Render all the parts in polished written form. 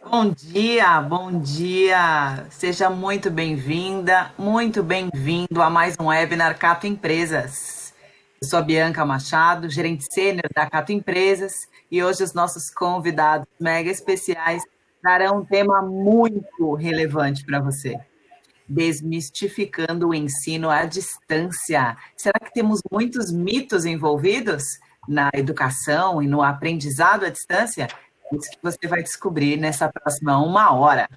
Bom dia, bom dia. Seja muito bem-vinda, muito bem-vindo a mais um webinar Cato Empresas. Eu sou a Bianca Machado, gerente sênior da Cato Empresas, e hoje os nossos convidados mega especiais darão um tema muito relevante para você. Desmistificando o ensino à distância. Será que temos muitos mitos envolvidos na educação e no aprendizado à distância? Isso que você vai descobrir nessa próxima uma hora.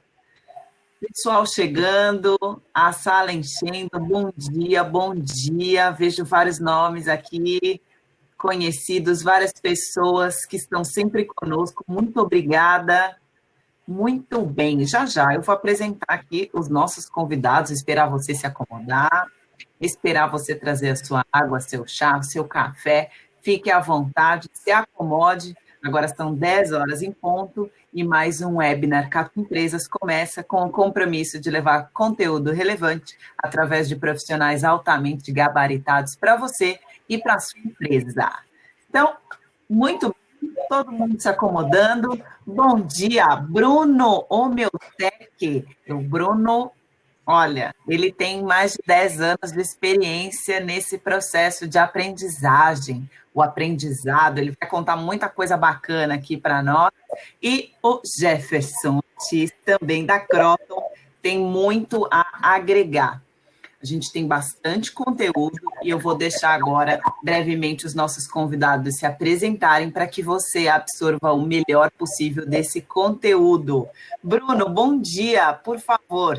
Pessoal chegando, a sala enchendo, bom dia, bom dia. Vejo vários nomes aqui, conhecidos, várias pessoas que estão sempre conosco. Muito obrigada. Muito bem, já já eu vou apresentar aqui os nossos convidados, esperar você se acomodar, esperar você trazer a sua água, seu chá, seu café, fique à vontade, se acomode. Agora são 10 horas em ponto e mais um webinar Cato Empresas começa com o compromisso de levar conteúdo relevante através de profissionais altamente gabaritados para você e para a sua empresa. Então, muito todo mundo se acomodando. Bom dia, Bruno Homeotec. O Bruno, olha, ele tem mais de 10 anos de experiência nesse processo de aprendizagem, o aprendizado. Ele vai contar muita coisa bacana aqui para nós. E o Jefferson, também da Croton, tem muito a agregar. A gente tem bastante conteúdo e eu vou deixar agora brevemente os nossos convidados se apresentarem para que você absorva o melhor possível desse conteúdo. Bruno, bom dia, por favor.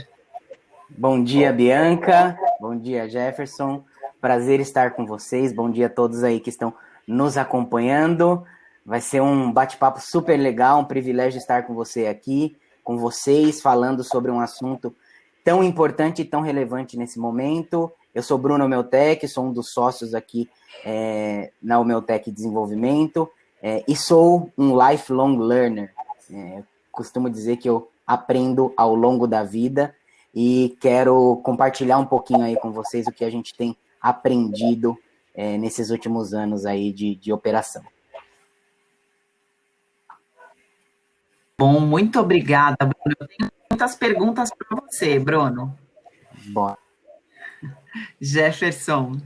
Bom dia, Bianca. Bom dia, Jefferson. Prazer estar com vocês. Bom dia a todos aí que estão nos acompanhando. Vai ser um bate-papo super legal, um privilégio estar com você aqui, com vocês, falando sobre um assunto tão importante e tão relevante nesse momento. Eu sou Bruno Homeotec, sou um dos sócios aqui na Homeotec Desenvolvimento e sou um lifelong learner. Costumo dizer que eu aprendo ao longo da vida e quero compartilhar um pouquinho aí com vocês o que a gente tem aprendido nesses últimos anos aí de operação. Bom, muito obrigada, Bruno. Eu tenho muitas perguntas para você, Bruno. Bom. Jefferson.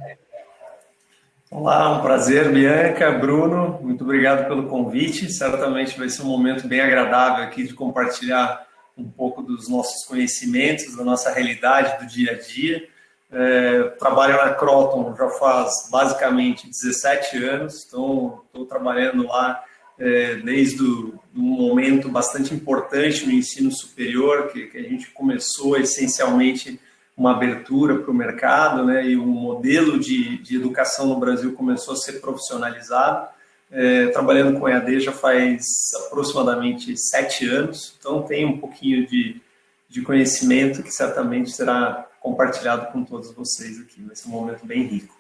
Olá, um prazer, Bianca, Bruno, muito obrigado pelo convite. Certamente vai ser um momento bem agradável aqui de compartilhar um pouco dos nossos conhecimentos, da nossa realidade do dia a dia. Trabalho na Croton já faz basicamente 17 anos, então estou trabalhando lá desde um momento bastante importante no ensino superior, que a gente começou essencialmente uma abertura para o mercado, né, e o modelo de educação no Brasil começou a ser profissionalizado. Trabalhando com EAD já faz aproximadamente 7 anos, então tem um pouquinho de conhecimento que certamente será compartilhado com todos vocês aqui. Vai ser um momento bem rico.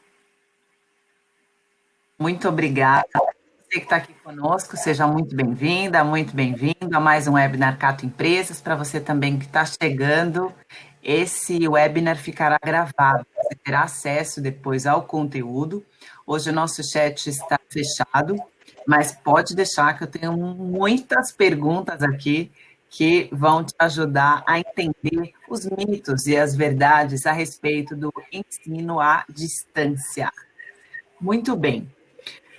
Muito obrigada. Você que está aqui conosco, seja muito bem-vinda, muito bem-vindo a mais um webinar Cato Empresas. Para você também que está chegando, esse webinar ficará gravado. Você terá acesso depois ao conteúdo. Hoje o nosso chat está fechado, mas pode deixar que eu tenho muitas perguntas aqui que vão te ajudar a entender os mitos e as verdades a respeito do ensino à distância. Muito bem.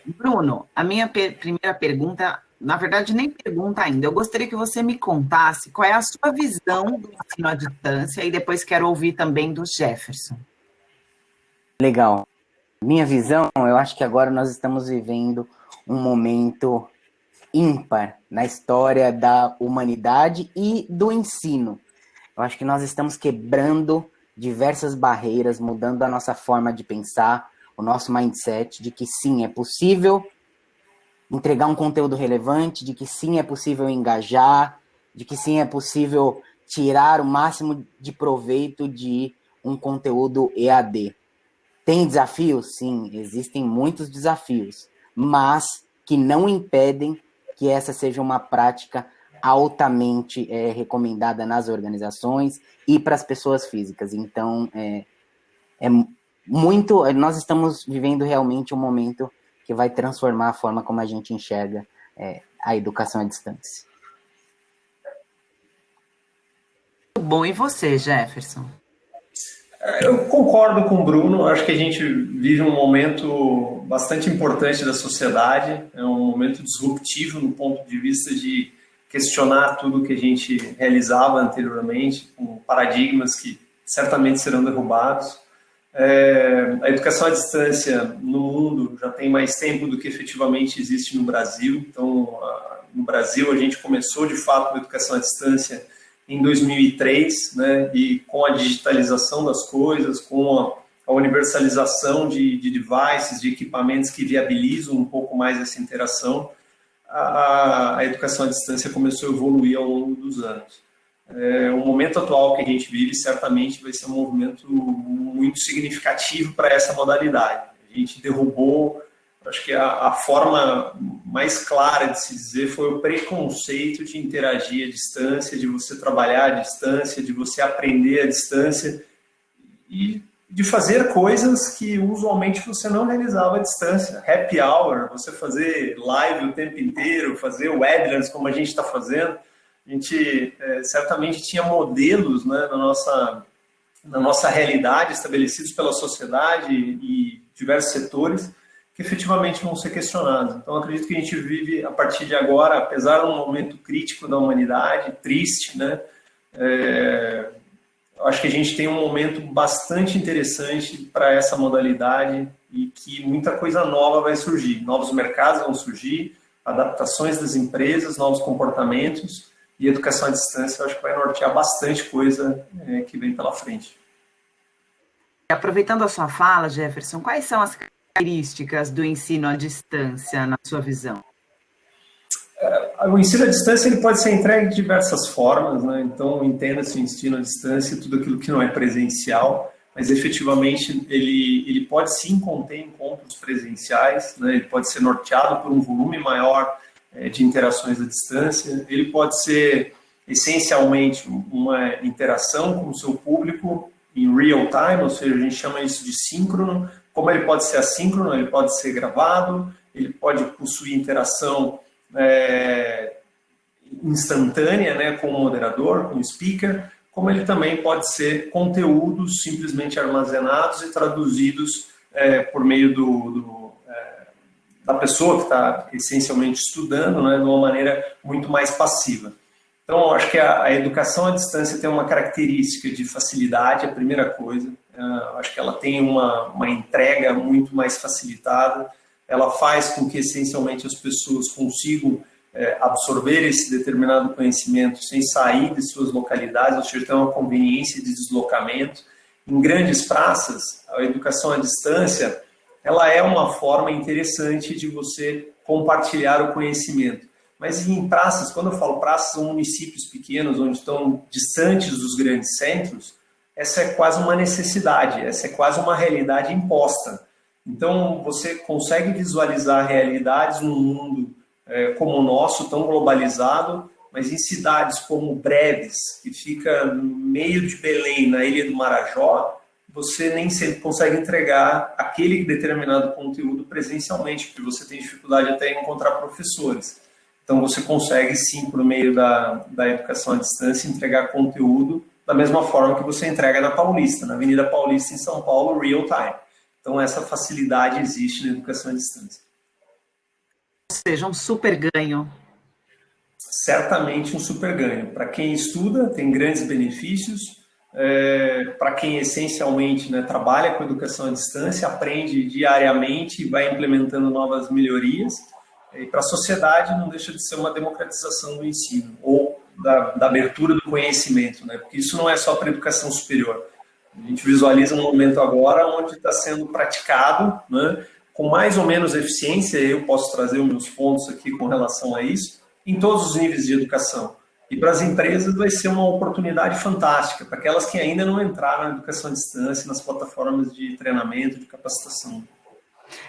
Bruno, a minha primeira pergunta, na verdade, nem pergunta ainda. Eu gostaria que você me contasse qual é a sua visão do ensino à distância e depois quero ouvir também do Jefferson. Legal. Minha visão, eu acho que agora nós estamos vivendo um momento ímpar na história da humanidade e do ensino. Eu acho que nós estamos quebrando diversas barreiras, mudando a nossa forma de pensar, o nosso mindset, de que sim, é possível entregar um conteúdo relevante, de que sim, é possível engajar, de que sim, é possível tirar o máximo de proveito de um conteúdo EAD. Tem desafios? Sim, existem muitos desafios, mas que não impedem que essa seja uma prática altamente recomendada nas organizações e para as pessoas físicas. Então, nós estamos vivendo realmente um momento que vai transformar a forma como a gente enxerga a educação à distância. bom. E você, Jefferson? Eu concordo com o Bruno, acho que a gente vive um momento bastante importante da sociedade, é um momento disruptivo no ponto de vista de questionar tudo que a gente realizava anteriormente, com paradigmas que certamente serão derrubados. A educação à distância no mundo já tem mais tempo do que efetivamente existe no Brasil, então no Brasil a gente começou de fato a educação à distância em 2003, né, e com a digitalização das coisas, com a universalização de devices, de equipamentos que viabilizam um pouco mais essa interação, a educação à distância começou a evoluir ao longo dos anos. O momento atual que a gente vive certamente vai ser um movimento muito significativo para essa modalidade. A gente derrubou, acho que a forma mais clara de se dizer foi o preconceito de interagir à distância, de você trabalhar à distância, de você aprender à distância e de fazer coisas que usualmente você não realizava à distância. Happy hour, você fazer live o tempo inteiro, fazer webinars como a gente está fazendo. A gente certamente tinha modelos, né, na nossa realidade estabelecidos pela sociedade e diversos setores que efetivamente vão ser questionados. Então, acredito que a gente vive, a partir de agora, apesar de um momento crítico da humanidade, triste, né, acho que a gente tem um momento bastante interessante para essa modalidade e que muita coisa nova vai surgir. Novos mercados vão surgir, adaptações das empresas, novos comportamentos, e educação à distância eu acho que vai nortear bastante coisa que vem pela frente. Aproveitando a sua fala, Jefferson, quais são as características do ensino à distância, na sua visão? O ensino à distância ele pode ser entregue de diversas formas, né? Então, entenda-se o ensino à distância, tudo aquilo que não é presencial, mas efetivamente ele pode sim conter encontros presenciais, né? Ele pode ser norteado por um volume maior de interações à distância, ele pode ser essencialmente uma interação com o seu público em real time, ou seja, a gente chama isso de síncrono, como ele pode ser assíncrono, ele pode ser gravado, ele pode possuir interação instantânea, né, com o moderador, com o speaker, como ele também pode ser conteúdos simplesmente armazenados e traduzidos por meio da pessoa que está essencialmente estudando, né, de uma maneira muito mais passiva. Então, acho que a educação à distância tem uma característica de facilidade, a primeira coisa. Acho que ela tem uma entrega muito mais facilitada, ela faz com que, essencialmente, as pessoas consigam absorver esse determinado conhecimento sem sair de suas localidades, ou seja, tem uma conveniência de deslocamento. Em grandes praças, a educação à distância ela é uma forma interessante de você compartilhar o conhecimento. Mas em praças, quando eu falo praças, são municípios pequenos, onde estão distantes dos grandes centros, essa é quase uma necessidade, essa é quase uma realidade imposta. Então, você consegue visualizar realidades num mundo como o nosso, tão globalizado, mas em cidades como Breves, que fica no meio de Belém, na Ilha do Marajó, você nem sempre consegue entregar aquele determinado conteúdo presencialmente, porque você tem dificuldade até em encontrar professores. Então, você consegue, sim, por meio da educação à distância, entregar conteúdo da mesma forma que você entrega na Paulista, na Avenida Paulista, em São Paulo, real time. Então, essa facilidade existe na educação à distância. Ou seja, um super ganho. Certamente um super ganho. Para quem estuda, tem grandes benefícios. Para quem essencialmente, né, trabalha com educação à distância, aprende diariamente e vai implementando novas melhorias. E para a sociedade não deixa de ser uma democratização do ensino ou da abertura do conhecimento, né? Porque isso não é só para a educação superior. A gente visualiza um momento agora onde está sendo praticado, né, com mais ou menos eficiência, eu posso trazer os meus pontos aqui com relação a isso, em todos os níveis de educação. E para as empresas vai ser uma oportunidade fantástica, para aquelas que ainda não entraram na educação à distância, nas plataformas de treinamento, de capacitação.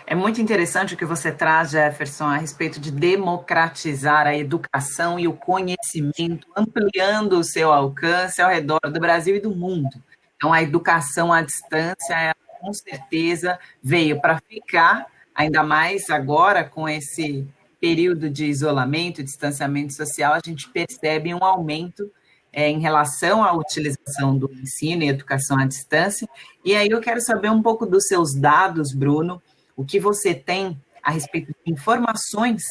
É muito interessante o que você traz, Jefferson, a respeito de democratizar a educação e o conhecimento, ampliando o seu alcance ao redor do Brasil e do mundo. Então, a educação à distância, ela, com certeza, veio para ficar, ainda mais agora com esse período de isolamento e distanciamento social, a gente percebe um aumento em relação à utilização do ensino e educação à distância. E aí eu quero saber um pouco dos seus dados, Bruno, o que você tem a respeito de informações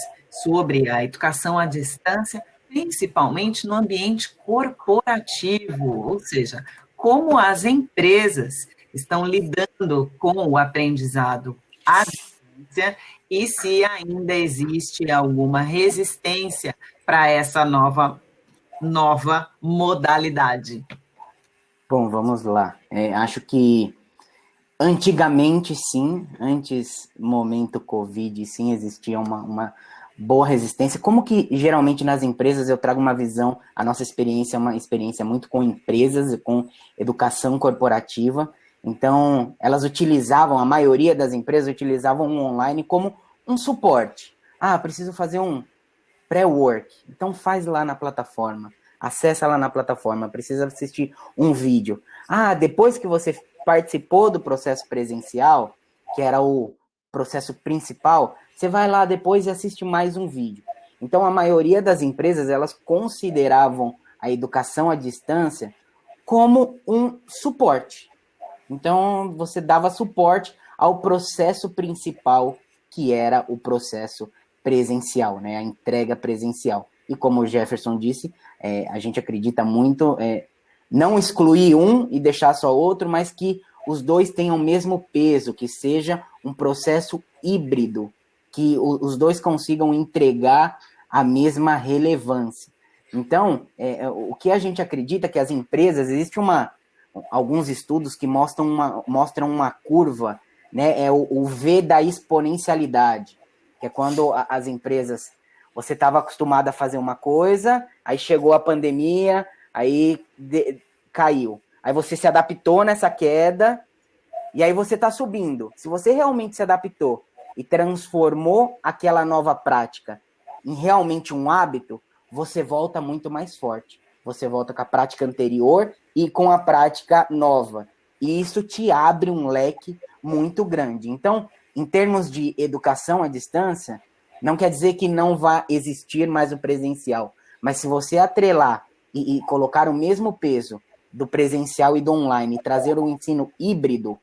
sobre a educação à distância, principalmente no ambiente corporativo, ou seja, como as empresas estão lidando com o aprendizado à distância e se ainda existe alguma resistência para essa nova modalidade. Bom, vamos lá. Acho que antigamente, sim, antes momento Covid, sim, existia uma boa resistência. Como que geralmente nas empresas eu trago uma visão, a nossa experiência é uma experiência muito com empresas e com educação corporativa. Então, elas utilizavam, a maioria das empresas utilizavam o online como um suporte. Preciso fazer um pré-work. Então faz lá na plataforma. Acessa lá na plataforma. Precisa assistir um vídeo. Depois que você participou do processo presencial, que era o processo principal, você vai lá depois e assiste mais um vídeo. Então a maioria das empresas, elas consideravam a educação à distância como um suporte. Então você dava suporte ao processo principal, que era o processo presencial, né? A entrega presencial. E como o Jefferson disse, a gente acredita muito, não excluir um e deixar só outro, mas que os dois tenham o mesmo peso, que seja um processo híbrido, que os dois consigam entregar a mesma relevância. Então, o que a gente acredita é que as empresas, existe alguns estudos que mostram uma curva, né? É o V da exponencialidade, que é quando as empresas, você estava acostumado a fazer uma coisa, aí chegou a pandemia, aí caiu. Aí você se adaptou nessa queda, e aí você está subindo. Se você realmente se adaptou e transformou aquela nova prática em realmente um hábito, você volta muito mais forte. Você volta com a prática anterior e com a prática nova. E isso te abre um leque muito grande. Então, em termos de educação à distância, não quer dizer que não vá existir mais o presencial. Mas se você atrelar e colocar o mesmo peso do presencial e do online e trazer um ensino híbrido,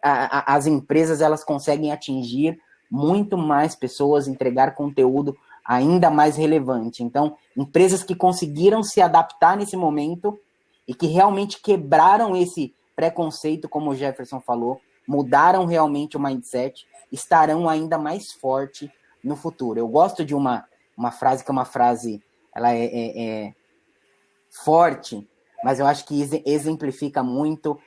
as empresas elas conseguem atingir muito mais pessoas, entregar conteúdo ainda mais relevante. Então, empresas que conseguiram se adaptar nesse momento e que realmente quebraram esse preconceito, como o Jefferson falou, mudaram realmente o mindset, estarão ainda mais forte no futuro. Eu gosto de uma frase que é uma frase, ela é forte, mas eu acho que exemplifica muito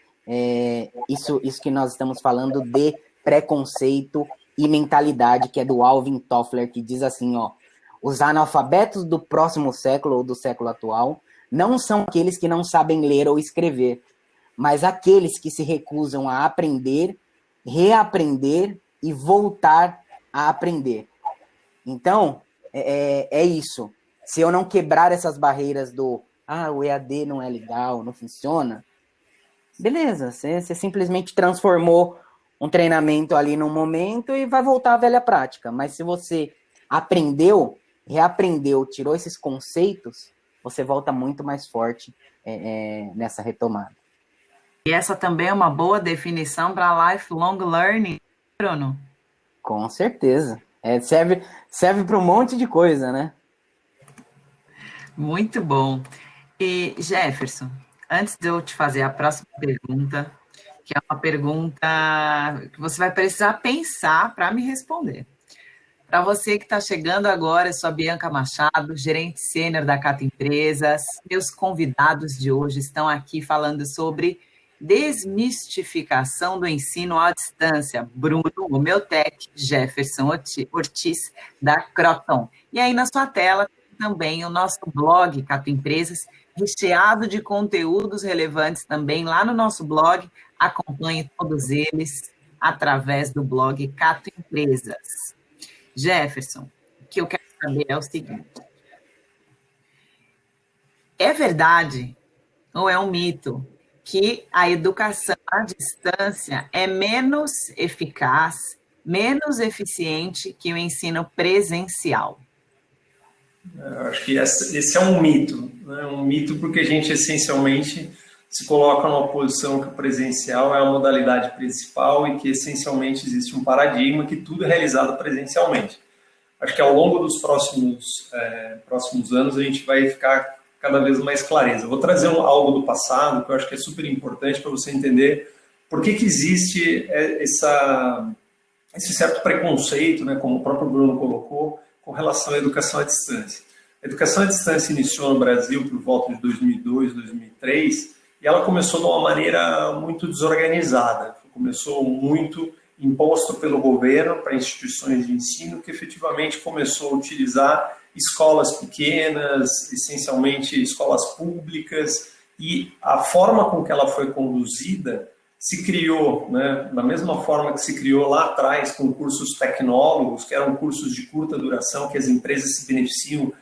isso que nós estamos falando de preconceito e mentalidade, que é do Alvin Toffler, que diz assim, os analfabetos do próximo século ou do século atual não são aqueles que não sabem ler ou escrever, mas aqueles que se recusam a aprender, reaprender e voltar a aprender. Então, é isso. Se eu não quebrar essas barreiras o EAD não é legal, não funciona, beleza, você simplesmente transformou um treinamento ali num momento e vai voltar à velha prática. Mas se você aprendeu, reaprendeu, tirou esses conceitos, você volta muito mais forte nessa retomada. E essa também é uma boa definição para lifelong learning, Bruno? Com certeza. Serve para um monte de coisa, né? Muito bom. E, Jefferson, antes de eu te fazer a próxima pergunta, que é uma pergunta que você vai precisar pensar para me responder. Para você que está chegando agora, eu sou a Bianca Machado, gerente sênior da Cata Empresas. Meus convidados de hoje estão aqui falando sobre desmistificação do ensino à distância. Bruno Homeotec, Jefferson Ortiz, da Croton. E aí na sua tela também o nosso blog Cata Empresas, recheado de conteúdos relevantes também lá no nosso blog. Acompanhe todos eles através do blog Cata Empresas. Jefferson, o que eu quero saber é o seguinte: é verdade ou é um mito que a educação à distância é menos eficaz, menos eficiente que o ensino presencial? Eu acho que esse é um mito. né? Um mito porque a gente essencialmente se coloca numa posição que o presencial é a modalidade principal e que essencialmente existe um paradigma que tudo é realizado presencialmente. Acho que ao longo dos próximos anos a gente vai ficar cada vez mais clareza. Eu vou trazer algo do passado que eu acho que é super importante para você entender por que existe esse certo preconceito, né, como o próprio Bruno colocou, com relação à educação à distância. A educação à distância iniciou no Brasil por volta de 2002, 2003, e ela começou de uma maneira muito desorganizada. Começou muito imposto pelo governo para instituições de ensino, que efetivamente começou a utilizar escolas pequenas, essencialmente escolas públicas, e a forma com que ela foi conduzida se criou, né, da mesma forma que se criou lá atrás com cursos tecnólogos, que eram cursos de curta duração, que as empresas se beneficiam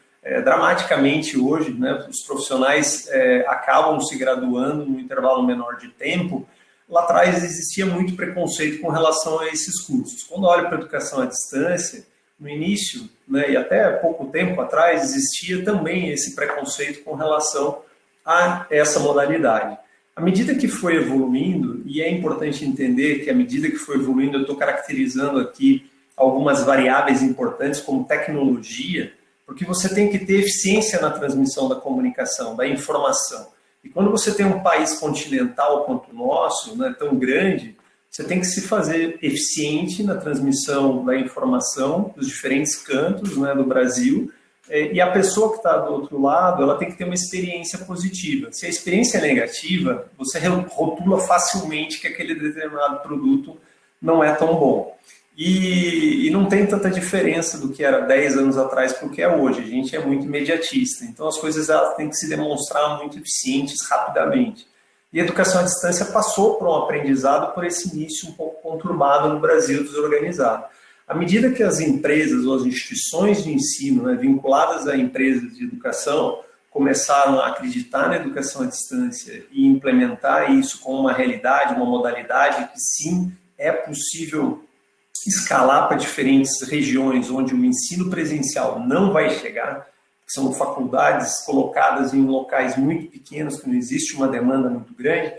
dramaticamente hoje, né, os profissionais acabam se graduando num intervalo menor de tempo. Lá atrás existia muito preconceito com relação a esses cursos. Quando olha para a educação à distância, no início, né, e até pouco tempo atrás, existia também esse preconceito com relação a essa modalidade. À medida que foi evoluindo, e é importante entender que à medida que foi evoluindo, eu estou caracterizando aqui algumas variáveis importantes como tecnologia, porque você tem que ter eficiência na transmissão da comunicação, da informação. E quando você tem um país continental quanto o nosso, né, tão grande, você tem que se fazer eficiente na transmissão da informação dos diferentes cantos, né, do Brasil, e a pessoa que está do outro lado, ela tem que ter uma experiência positiva. Se a experiência é negativa, você rotula facilmente que aquele determinado produto não é tão bom. E não tem tanta diferença do que era 10 anos atrás para o que é hoje. A gente é muito imediatista. Então, as coisas elas têm que se demonstrar muito eficientes rapidamente. E a educação à distância passou por um aprendizado por esse início um pouco conturbado no Brasil, desorganizado. À medida que as empresas ou as instituições de ensino, né, vinculadas a empresas de educação começaram a acreditar na educação à distância e implementar isso como uma realidade, uma modalidade que sim é possível escalar para diferentes regiões onde o ensino presencial não vai chegar, que são faculdades colocadas em locais muito pequenos, que não existe uma demanda muito grande,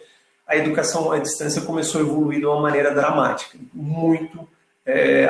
a educação à distância começou a evoluir de uma maneira dramática, muito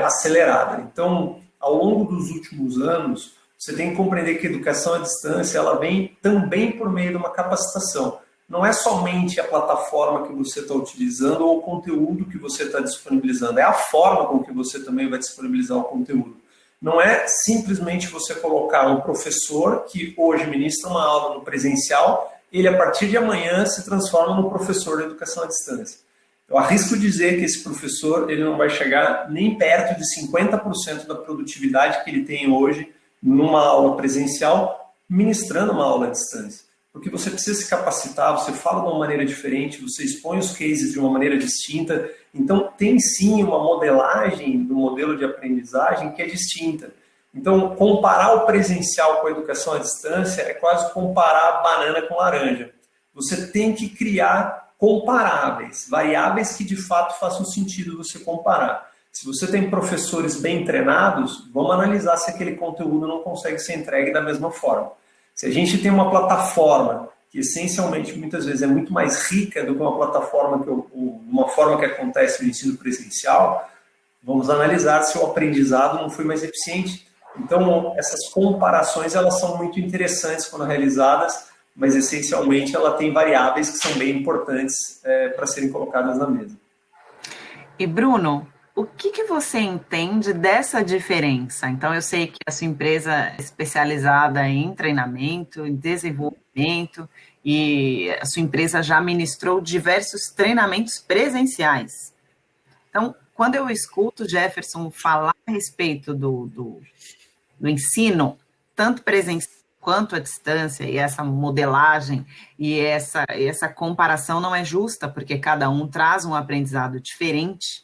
acelerada. Então, ao longo dos últimos anos, você tem que compreender que a educação à distância ela vem também por meio de uma capacitação. Não é somente a plataforma que você está utilizando ou o conteúdo que você está disponibilizando, é a forma com que você também vai disponibilizar o conteúdo. Não é simplesmente você colocar um professor que hoje ministra uma aula no presencial, ele a partir de amanhã se transforma no professor de educação à distância. Eu arrisco dizer que esse professor ele não vai chegar nem perto de 50% da produtividade que ele tem hoje numa aula presencial, ministrando uma aula à distância. Porque você precisa se capacitar, você fala de uma maneira diferente, você expõe os cases de uma maneira distinta. Então, tem sim uma modelagem do modelo de aprendizagem que é distinta. Então, comparar o presencial com a educação à distância é quase comparar a banana com laranja. Você tem que criar comparáveis, variáveis que de fato façam sentido você comparar. Se você tem professores bem treinados, vamos analisar se aquele conteúdo não consegue ser entregue da mesma forma. Se a gente tem uma plataforma que essencialmente muitas vezes é muito mais rica do que uma plataforma uma forma que acontece no ensino presencial, vamos analisar se o aprendizado não foi mais eficiente. Então, essas comparações elas são muito interessantes quando realizadas, mas essencialmente ela tem variáveis que são bem importantes para serem colocadas na mesa. E Bruno, o que você entende dessa diferença? Então, eu sei que a sua empresa é especializada em treinamento, em desenvolvimento, e a sua empresa já ministrou diversos treinamentos presenciais. Então, quando eu escuto o Jefferson falar a respeito do ensino, tanto presencial quanto à distância, e essa modelagem e essa comparação não é justa, porque cada um traz um aprendizado diferente.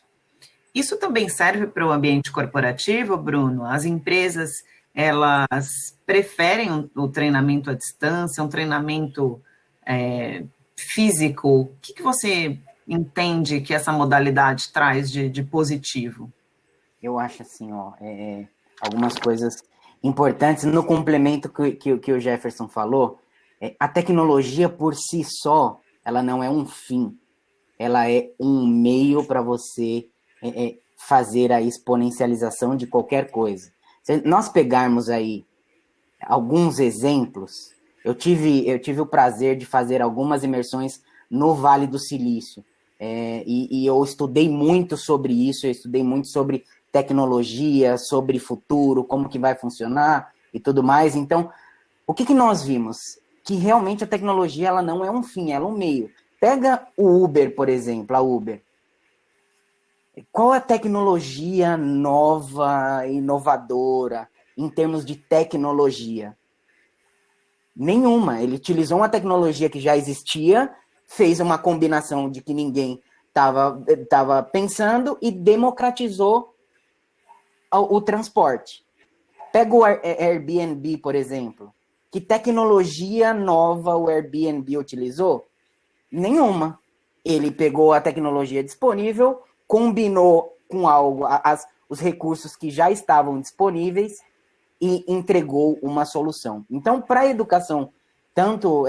Isso também serve para o ambiente corporativo, Bruno? As empresas, elas preferem o treinamento à distância, um treinamento físico? O que você entende que essa modalidade traz de positivo? Eu acho assim, algumas coisas importantes no complemento que o Jefferson falou. A tecnologia por si só, ela não é um fim, ela é um meio para você fazer a exponencialização de qualquer coisa. Se nós pegarmos aí alguns exemplos, eu tive o prazer de fazer algumas imersões no Vale do Silício, e eu estudei muito sobre isso, eu estudei muito sobre tecnologia, sobre futuro, como que vai funcionar e tudo mais. Então, o que nós vimos? Que realmente a tecnologia ela não é um fim, ela é um meio. Pega o Uber, por exemplo, a Uber. Qual a tecnologia nova, inovadora, em termos de tecnologia? Nenhuma. Ele utilizou uma tecnologia que já existia, fez uma combinação de que ninguém estava pensando e democratizou o transporte. Pega o Airbnb, por exemplo. Que tecnologia nova o Airbnb utilizou? Nenhuma. Ele pegou a tecnologia disponível, combinou com algo, os recursos que já estavam disponíveis e entregou uma solução. Então, para a educação, tanto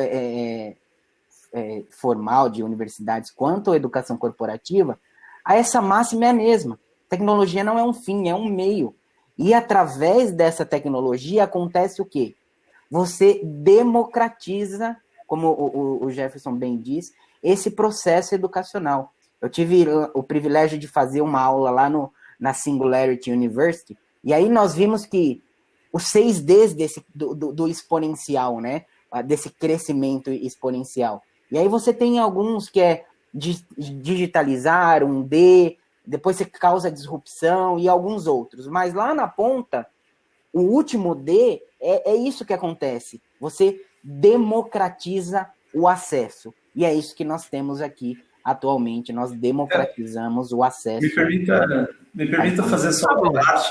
formal de universidades quanto a educação corporativa, essa máxima é a mesma. Tecnologia não é um fim, é um meio. E através dessa tecnologia acontece o quê? Você democratiza, como o Jefferson bem diz, esse processo educacional. Eu tive o privilégio de fazer uma aula lá na Singularity University, e aí nós vimos que os 6Ds do exponencial, né? Desse crescimento exponencial. E aí você tem alguns que é digitalizar, um D, depois você causa disrupção e alguns outros. Mas lá na ponta, o último D é isso que acontece. Você democratiza o acesso. E é isso que nós temos aqui atualmente. Nós democratizamos o acesso. Me permita fazer só uma parte.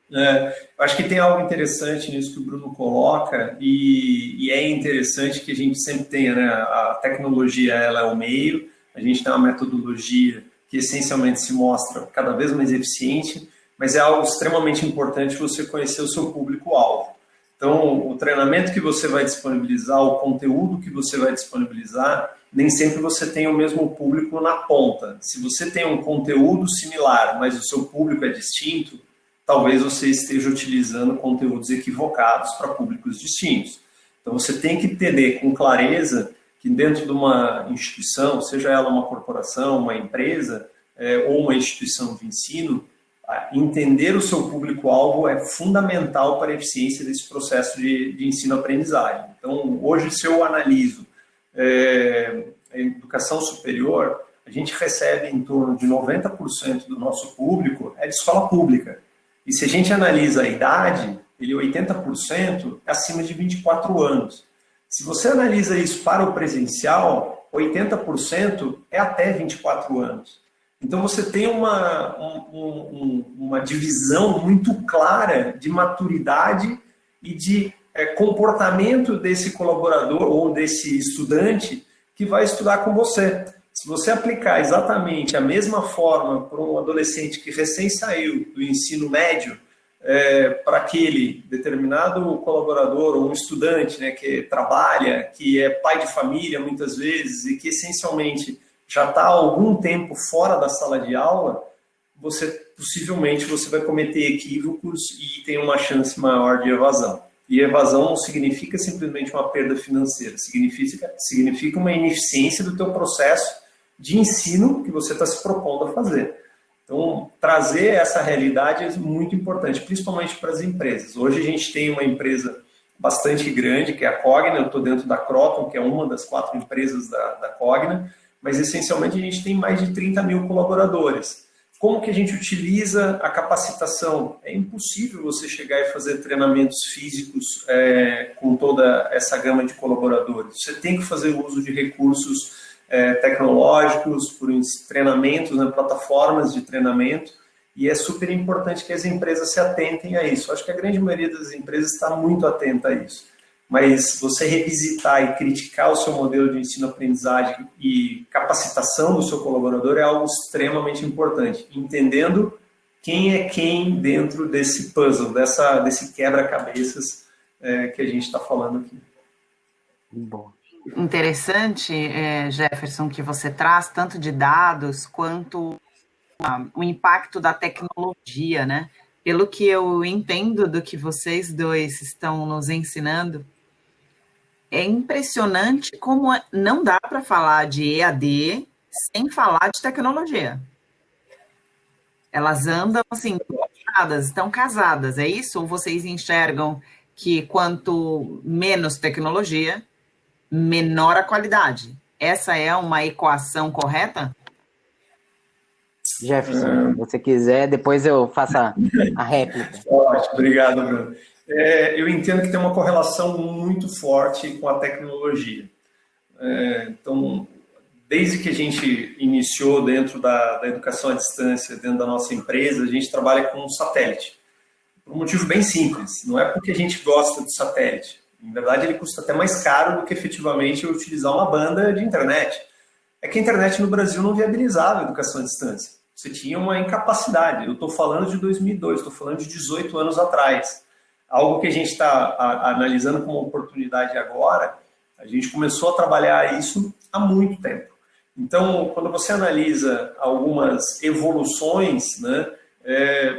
Eu acho que tem algo interessante nisso que o Bruno coloca, e é interessante que a gente sempre tenha, né? A tecnologia ela é o meio, a gente tem uma metodologia que essencialmente se mostra cada vez mais eficiente, mas é algo extremamente importante você conhecer o seu público-alvo. Então, o treinamento que você vai disponibilizar, o conteúdo que você vai disponibilizar, nem sempre você tem o mesmo público na ponta. Se você tem um conteúdo similar, mas o seu público é distinto, talvez você esteja utilizando conteúdos equivocados para públicos distintos. Então, você tem que entender com clareza que dentro de uma instituição, seja ela uma corporação, uma empresa ou uma instituição de ensino, entender o seu público-alvo é fundamental para a eficiência desse processo de ensino-aprendizagem. Então, hoje, se eu analiso a educação superior, a gente recebe em torno de 90% do nosso público de escola pública. E se a gente analisa a idade, 80% é acima de 24 anos. Se você analisa isso para o presencial, 80% é até 24 anos. Então você tem uma divisão muito clara de maturidade e de comportamento desse colaborador ou desse estudante que vai estudar com você. Se você aplicar exatamente a mesma forma para um adolescente que recém saiu do ensino médio, para aquele determinado colaborador ou um estudante, né, que trabalha, que é pai de família muitas vezes e que essencialmente já está há algum tempo fora da sala de aula, possivelmente você vai cometer equívocos e tem uma chance maior de evasão. E evasão não significa simplesmente uma perda financeira, significa uma ineficiência do teu processo de ensino que você está se propondo a fazer. Então, trazer essa realidade é muito importante, principalmente para as empresas. Hoje a gente tem uma empresa bastante grande, que é a Cogna, eu estou dentro da Croton, que é uma das 4 empresas da Cogna, mas essencialmente a gente tem mais de 30 mil colaboradores. Como que a gente utiliza a capacitação? É impossível você chegar e fazer treinamentos físicos com toda essa gama de colaboradores. Você tem que fazer uso de recursos tecnológicos, por treinamentos, né, plataformas de treinamento, e é super importante que as empresas se atentem a isso. Acho que a grande maioria das empresas está muito atenta a isso. Mas você revisitar e criticar o seu modelo de ensino-aprendizagem e capacitação do seu colaborador é algo extremamente importante, entendendo quem é quem dentro desse puzzle, desse quebra-cabeças que a gente está falando aqui. Boa. Interessante, Jefferson, que você traz tanto de dados quanto o impacto da tecnologia, né? Pelo que eu entendo do que vocês dois estão nos ensinando, é impressionante como não dá para falar de EAD sem falar de tecnologia. Elas andam assim, estão casadas, é isso? Ou vocês enxergam que quanto menos tecnologia, menor a qualidade? Essa é uma equação correta? Jefferson, se você quiser, depois eu faço a réplica. Ótimo, obrigado, Bruno. Eu entendo que tem uma correlação muito forte com a tecnologia. Então, desde que a gente iniciou dentro da educação à distância, dentro da nossa empresa, a gente trabalha com um satélite. Por um motivo bem simples, não é porque a gente gosta do satélite. Na verdade, ele custa até mais caro do que efetivamente utilizar uma banda de internet. É que a internet no Brasil não viabilizava a educação à distância. Você tinha uma incapacidade. Eu estou falando de 2002, estou falando de 18 anos atrás. Algo que a gente está analisando como oportunidade agora, a gente começou a trabalhar isso há muito tempo. Então, quando você analisa algumas evoluções, né,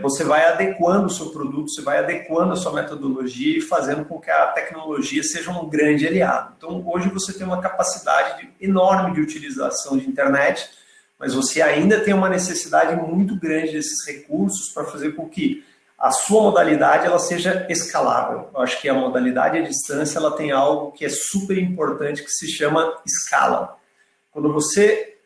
você vai adequando o seu produto, você vai adequando a sua metodologia e fazendo com que a tecnologia seja um grande aliado. Então, hoje você tem uma capacidade enorme de utilização de internet, mas você ainda tem uma necessidade muito grande desses recursos para fazer com que a sua modalidade ela seja escalável. Eu acho que a modalidade à distância ela tem algo que é super importante que se chama escala. Quando você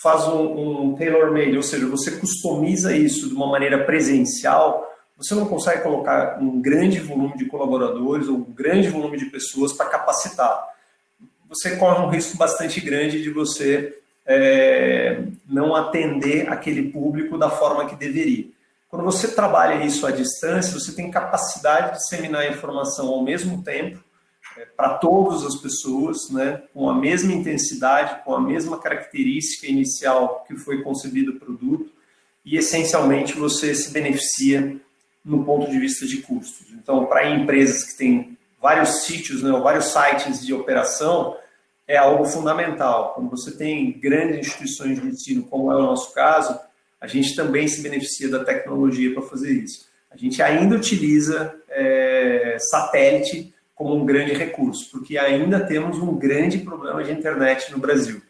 faz um tailor-made, ou seja, você customiza isso de uma maneira presencial, você não consegue colocar um grande volume de colaboradores ou um grande volume de pessoas para capacitar. Você corre um risco bastante grande de você não atender aquele público da forma que deveria. Quando você trabalha isso à distância, você tem capacidade de disseminar a informação ao mesmo tempo, para todas as pessoas, né, com a mesma intensidade, com a mesma característica inicial que foi concebido o produto, e essencialmente você se beneficia no ponto de vista de custos. Então, para empresas que têm vários sítios, né, ou vários sites de operação, é algo fundamental. Quando você tem grandes instituições de ensino, como é o nosso caso, a gente também se beneficia da tecnologia para fazer isso. A gente ainda utiliza satélite como um grande recurso, porque ainda temos um grande problema de internet no Brasil.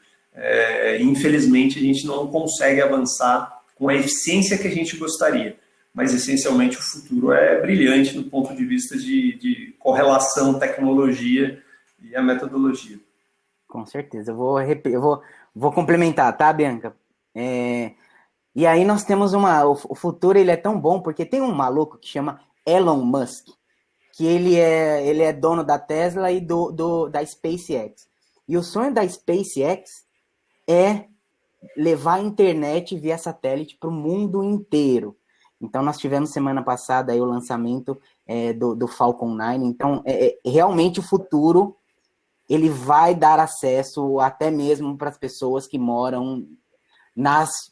Infelizmente, a gente não consegue avançar com a eficiência que a gente gostaria, mas essencialmente o futuro é brilhante do ponto de vista de correlação, tecnologia e a metodologia. Com certeza. Eu vou complementar, tá, Bianca? E aí nós temos o futuro ele é tão bom porque tem um maluco que chama Elon Musk, que ele é dono da Tesla e da SpaceX. E o sonho da SpaceX é levar a internet via satélite para o mundo inteiro. Então, nós tivemos semana passada aí o lançamento do Falcon 9. Então, realmente o futuro ele vai dar acesso até mesmo para as pessoas que moram nas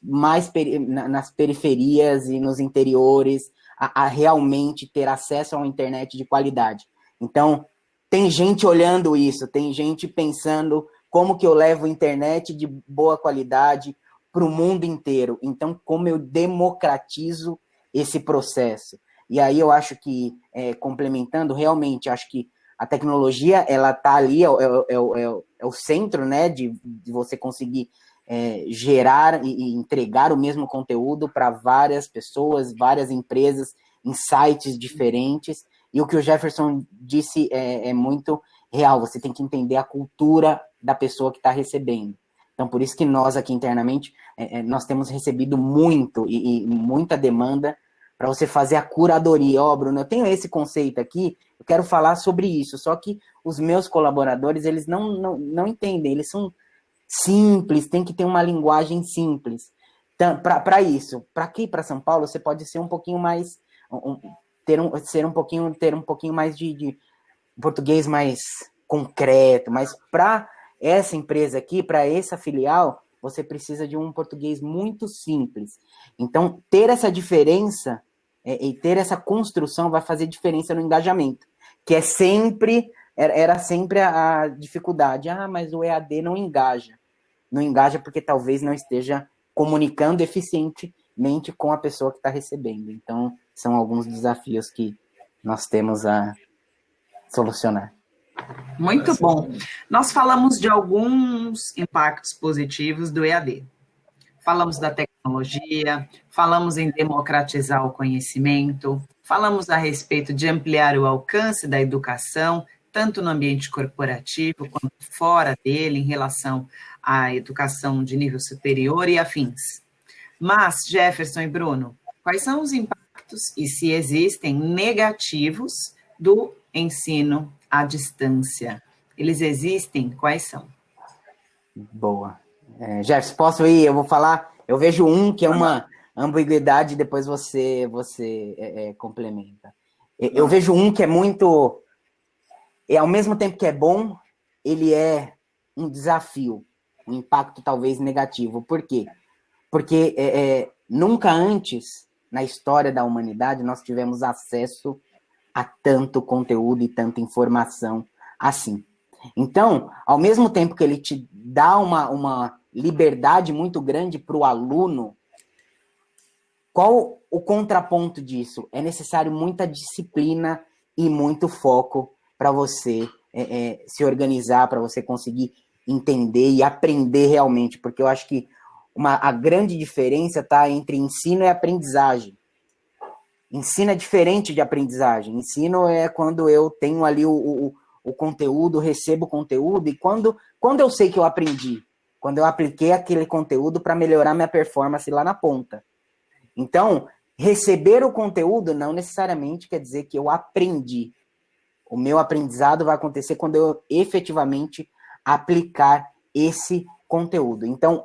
periferias e nos interiores, a realmente ter acesso a uma internet de qualidade. Então, tem gente olhando isso, tem gente pensando como que eu levo internet de boa qualidade para o mundo inteiro. Então, como eu democratizo esse processo. E aí eu acho que, complementando, realmente, acho que a tecnologia, ela está ali, é o centro, né, de você conseguir gerar e entregar o mesmo conteúdo para várias pessoas, várias empresas, em sites diferentes. E o que o Jefferson disse é muito real, você tem que entender a cultura da pessoa que está recebendo. Então, por isso que nós aqui internamente, nós temos recebido muito e muita demanda para você fazer a curadoria. Bruno, eu tenho esse conceito aqui, eu quero falar sobre isso, só que os meus colaboradores, eles não entendem, eles são simples, tem que ter uma linguagem simples. Então, para isso, para aqui, para São Paulo, você pode ser um pouquinho mais, ter um pouquinho mais de português mais concreto, mas para essa empresa aqui, para essa filial, você precisa de um português muito simples. Então, ter essa diferença e ter essa construção vai fazer diferença no engajamento, que é sempre era sempre a dificuldade. Ah, mas o EAD não engaja. Não engaja porque talvez não esteja comunicando eficientemente com a pessoa que está recebendo. Então, são alguns desafios que nós temos a solucionar. Muito bom. Nós falamos de alguns impactos positivos do EAD. Falamos da tecnologia, falamos em democratizar o conhecimento, falamos a respeito de ampliar o alcance da educação, tanto no ambiente corporativo quanto fora dele, em relação à educação de nível superior e afins. Mas, Jefferson e Bruno, quais são os impactos, e se existem, negativos do ensino à distância? Eles existem? Quais são? Boa. Jefferson, posso ir? Eu vou falar. Eu vejo um que é uma ambiguidade, depois você complementa. Eu vejo um que é muito... ao mesmo tempo que é bom, ele é um desafio, um impacto talvez negativo. Por quê? Porque nunca antes, na história da humanidade, nós tivemos acesso a tanto conteúdo e tanta informação assim. Então, ao mesmo tempo que ele te dá uma liberdade muito grande para o aluno, qual o contraponto disso? É necessário muita disciplina e muito foco para você se organizar, para você conseguir entender e aprender realmente, porque eu acho que a grande diferença está entre ensino e aprendizagem. Ensino é diferente de aprendizagem. Ensino é quando eu tenho ali o conteúdo, recebo o conteúdo, e quando eu sei que eu aprendi, quando eu apliquei aquele conteúdo para melhorar minha performance lá na ponta. Então, receber o conteúdo não necessariamente quer dizer que eu aprendi. O meu aprendizado vai acontecer quando eu efetivamente aplicar esse conteúdo. Então,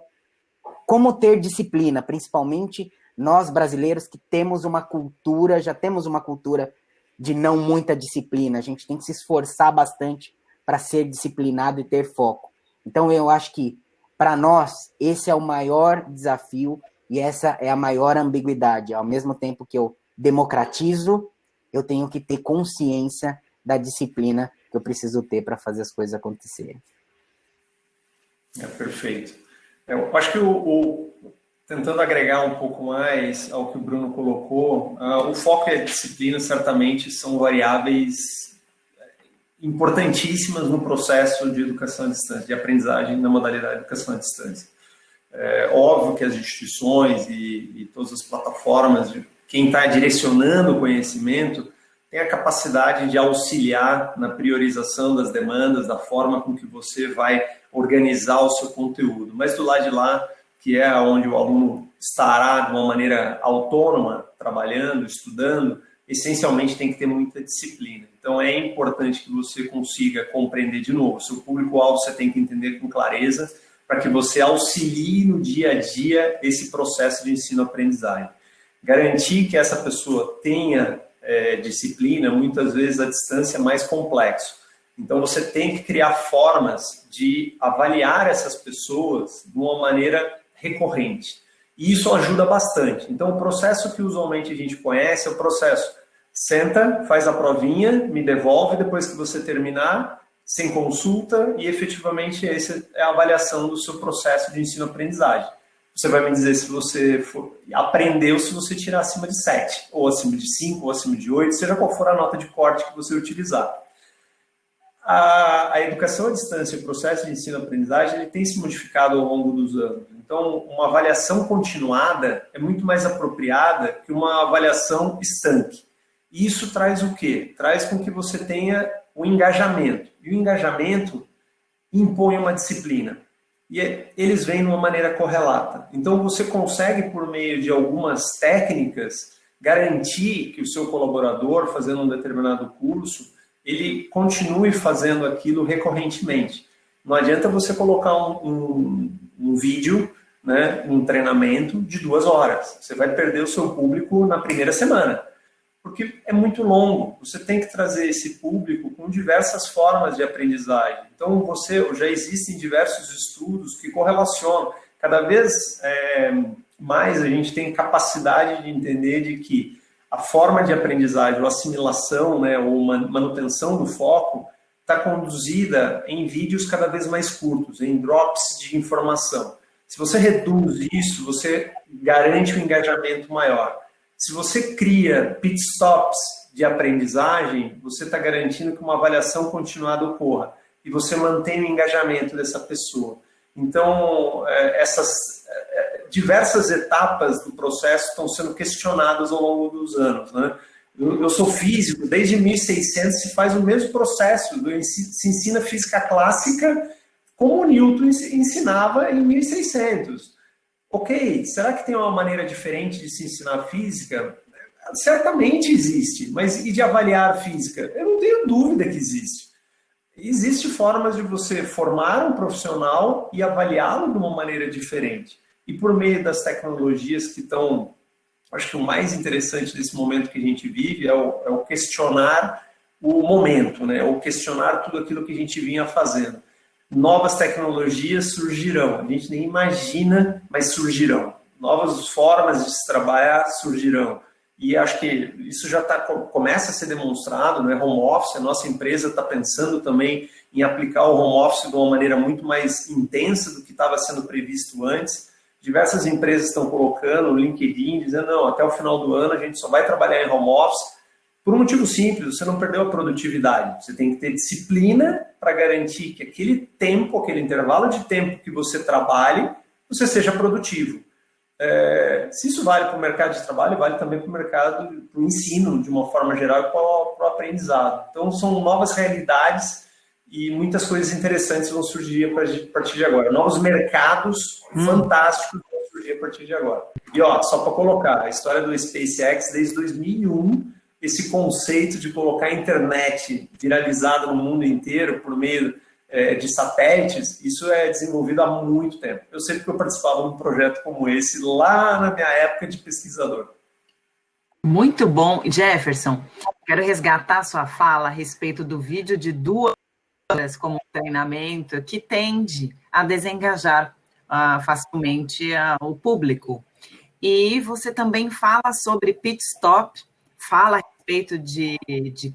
como ter disciplina, principalmente nós brasileiros que temos uma cultura, já temos uma cultura de não muita disciplina. A gente tem que se esforçar bastante para ser disciplinado e ter foco. Então, eu acho que, para nós, esse é o maior desafio e essa é a maior ambiguidade. Ao mesmo tempo que eu democratizo, eu tenho que ter consciência da disciplina que eu preciso ter para fazer as coisas acontecerem. Perfeito. Eu acho que tentando agregar um pouco mais ao que o Bruno colocou, o foco e a disciplina certamente são variáveis importantíssimas no processo de educação à distância, de aprendizagem na modalidade de educação à distância. É óbvio que as instituições e todas as plataformas, quem está direcionando o conhecimento, tem a capacidade de auxiliar na priorização das demandas, da forma com que você vai organizar o seu conteúdo. Mas do lado de lá, que é onde o aluno estará de uma maneira autônoma, trabalhando, estudando, essencialmente tem que ter muita disciplina. Então é importante que você consiga compreender de novo. Seu público-alvo você tem que entender com clareza para que você auxilie no dia a dia esse processo de ensino-aprendizagem. Garantir que essa pessoa tenha disciplina, muitas vezes a distância é mais complexo. Então você tem que criar formas de avaliar essas pessoas de uma maneira recorrente. E isso ajuda bastante. Então o processo que usualmente a gente conhece é o processo: senta, faz a provinha, me devolve depois que você terminar, sem consulta, e efetivamente essa é a avaliação do seu processo de ensino-aprendizagem. Você vai me dizer se você aprendeu se você tirar acima de 7, ou acima de 5, ou acima de 8, seja qual for a nota de corte que você utilizar. A educação à distância, o processo de ensino-aprendizagem, ele tem se modificado ao longo dos anos. Então, uma avaliação continuada é muito mais apropriada que uma avaliação estanque. E isso traz o quê? Traz com que você tenha o engajamento. E o engajamento impõe uma disciplina. E eles vêm de uma maneira correlata. Então, você consegue, por meio de algumas técnicas, garantir que o seu colaborador, fazendo um determinado curso, ele continue fazendo aquilo recorrentemente. Não adianta você colocar um vídeo, né, um treinamento de 2 horas. Você vai perder o seu público na primeira semana, porque é muito longo. Você tem que trazer esse público com diversas formas de aprendizagem. Então, já existem diversos estudos que correlacionam. Cada vez mais a gente tem capacidade de entender de que a forma de aprendizagem, ou assimilação, né, ou manutenção do foco, está conduzida em vídeos cada vez mais curtos, em drops de informação. Se você reduz isso, você garante um engajamento maior. Se você cria pit stops de aprendizagem, você está garantindo que uma avaliação continuada ocorra e você mantém o engajamento dessa pessoa. Então, essas diversas etapas do processo estão sendo questionadas ao longo dos anos, né? Eu sou físico, desde 1600 se faz o mesmo processo, se ensina física clássica como Newton ensinava em 1600. Ok, será que tem uma maneira diferente de se ensinar física? Certamente existe, mas e de avaliar física? Eu não tenho dúvida que existe. Existem formas de você formar um profissional e avaliá-lo de uma maneira diferente. E por meio das tecnologias que estão... Acho que o mais interessante desse momento que a gente vive é o questionar o momento, né? O questionar tudo aquilo que a gente vinha fazendo. Novas tecnologias surgirão, a gente nem imagina, mas surgirão. Novas formas de se trabalhar surgirão. E acho que isso já começa a ser demonstrado, né? Home office, a nossa empresa está pensando também em aplicar o home office de uma maneira muito mais intensa do que estava sendo previsto antes. Diversas empresas estão colocando o LinkedIn, dizendo, não, até o final do ano a gente só vai trabalhar em home office, por um motivo simples, você não perdeu a produtividade. Você tem que ter disciplina para garantir que aquele tempo, aquele intervalo de tempo que você trabalhe, você seja produtivo. Se isso vale para o mercado de trabalho, vale também para o mercado, para o ensino, de uma forma geral, e para o aprendizado. Então, são novas realidades e muitas coisas interessantes vão surgir a partir de agora. Novos mercados fantásticos vão surgir a partir de agora. E, só para colocar, a história do SpaceX, desde 2001, esse conceito de colocar a internet viralizada no mundo inteiro por meio de satélites, isso é desenvolvido há muito tempo. Eu sei porque eu participava de um projeto como esse lá na minha época de pesquisador. Muito bom. Jefferson, quero resgatar sua fala a respeito do vídeo de 2 horas como treinamento que tende a desengajar facilmente o público. E você também fala sobre pit stop, fala a respeito de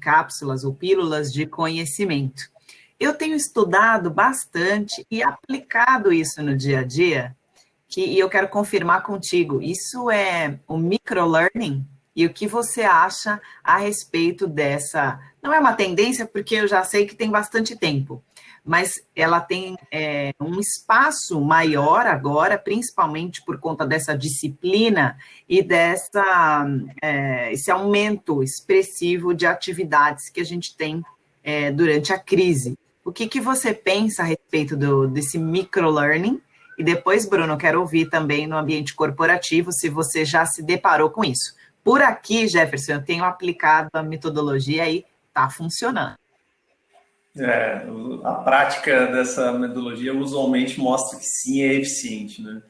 cápsulas ou pílulas de conhecimento. Eu tenho estudado bastante e aplicado isso no dia a dia, e eu quero confirmar contigo, isso é o microlearning? E o que você acha a respeito dessa... Não é uma tendência, porque eu já sei que tem bastante tempo, mas ela tem um espaço maior agora, principalmente por conta dessa disciplina e esse aumento expressivo de atividades que a gente tem durante a crise. O que você pensa a respeito desse microlearning? E depois, Bruno, quero ouvir também no ambiente corporativo se você já se deparou com isso. Por aqui, Jefferson, eu tenho aplicado a metodologia e está funcionando. A prática dessa metodologia usualmente mostra que sim, é eficiente, né?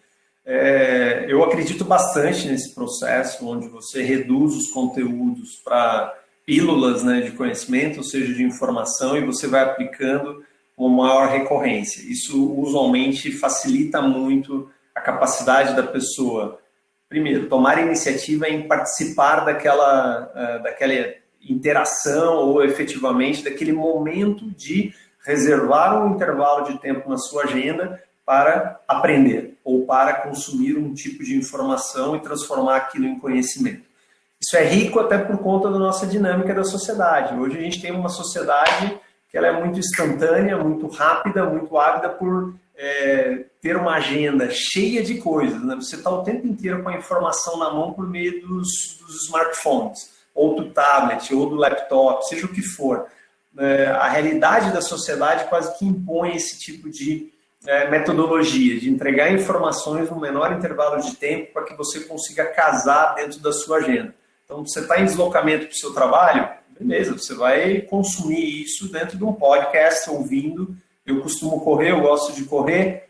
Eu acredito bastante nesse processo onde você reduz os conteúdos para pílulas, né, de conhecimento, ou seja, de informação, e você vai aplicando com maior recorrência. Isso usualmente facilita muito a capacidade da pessoa, primeiro, tomar iniciativa em participar daquela interação ou efetivamente daquele momento de reservar um intervalo de tempo na sua agenda para aprender ou para consumir um tipo de informação e transformar aquilo em conhecimento. Isso é rico até por conta da nossa dinâmica da sociedade. Hoje a gente tem uma sociedade que ela é muito instantânea, muito rápida, muito ávida por ter uma agenda cheia de coisas, né? Você está o tempo inteiro com a informação na mão por meio dos smartphones, ou do tablet, ou do laptop, seja o que for. A realidade da sociedade quase que impõe esse tipo de metodologia, de entregar informações no menor intervalo de tempo para que você consiga casar dentro da sua agenda. Então, você está em deslocamento para o seu trabalho, beleza, você vai consumir isso dentro de um podcast, ouvindo. Eu costumo correr, eu gosto de correr.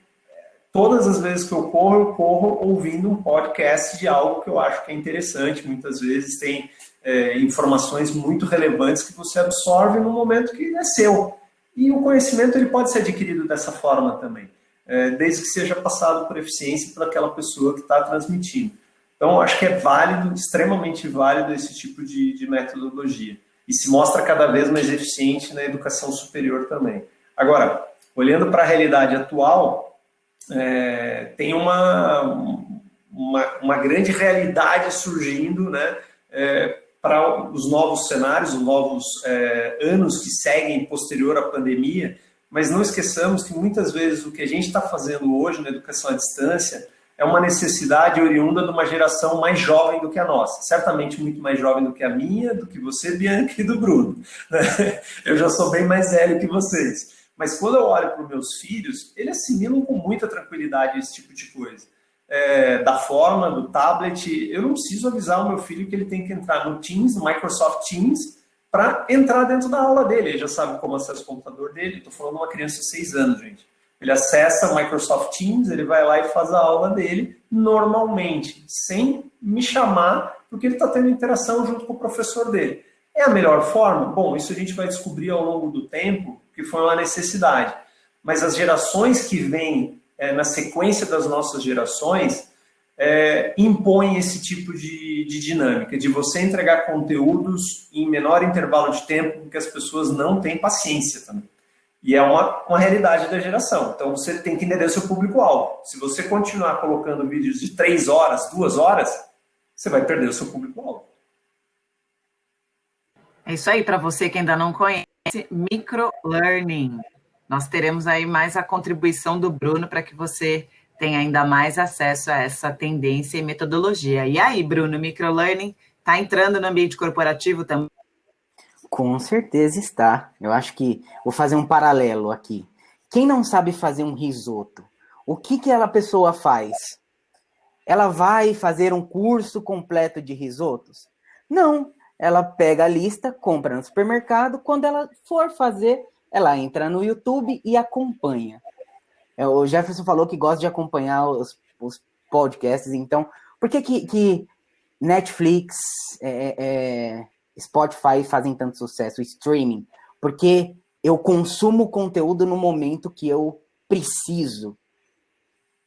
Todas as vezes que eu corro ouvindo um podcast de algo que eu acho que é interessante. Muitas vezes tem informações muito relevantes que você absorve no momento que é seu. E o conhecimento ele pode ser adquirido dessa forma também, desde que seja passado por eficiência para aquela pessoa que está transmitindo. Então, acho que é válido, extremamente válido esse tipo de metodologia. e se mostra cada vez mais eficiente na educação superior também. Agora, olhando para a realidade atual, tem uma grande realidade surgindo, né, para os novos cenários, os novos anos que seguem posterior à pandemia, mas não esqueçamos que muitas vezes o que a gente está fazendo hoje na educação à distância é uma necessidade oriunda de uma geração mais jovem do que a nossa, certamente muito mais jovem do que a minha, do que você, Bianca, e do Bruno. Eu já sou bem mais velho que vocês. Mas quando eu olho para os meus filhos, eles assimilam com muita tranquilidade esse tipo de coisa. Da forma, do tablet, eu não preciso avisar o meu filho que ele tem que entrar no Teams, no Microsoft Teams, para entrar dentro da aula dele. Ele já sabe como acessa o computador dele. Estou falando de uma criança de 6 anos, gente. Ele acessa o Microsoft Teams, ele vai lá e faz a aula dele normalmente, sem me chamar, porque ele está tendo interação junto com o professor dele. É a melhor forma? Bom, isso a gente vai descobrir ao longo do tempo, que foi uma necessidade. Mas as gerações que vêm na sequência das nossas gerações impõem esse tipo de dinâmica, de você entregar conteúdos em menor intervalo de tempo, porque as pessoas não têm paciência também. E é uma realidade da geração. Então, você tem que entender o seu público-alvo. Se você continuar colocando vídeos de 3 horas, 2 horas, você vai perder o seu público-alvo. É isso aí, para você que ainda não conhece, microlearning. Nós teremos aí mais a contribuição do Bruno para que você tenha ainda mais acesso a essa tendência e metodologia. E aí, Bruno, microlearning está entrando no ambiente corporativo também? Com certeza está. Eu acho que vou fazer um paralelo aqui. Quem não sabe fazer um risoto, o que aquela pessoa faz? Ela vai fazer um curso completo de risotos? Não. Ela pega a lista, compra no supermercado. Quando ela for fazer, ela entra no YouTube e acompanha. O Jefferson falou que gosta de acompanhar os podcasts. Então, por que Netflix, Spotify fazem tanto sucesso, streaming? Porque eu consumo conteúdo no momento que eu preciso.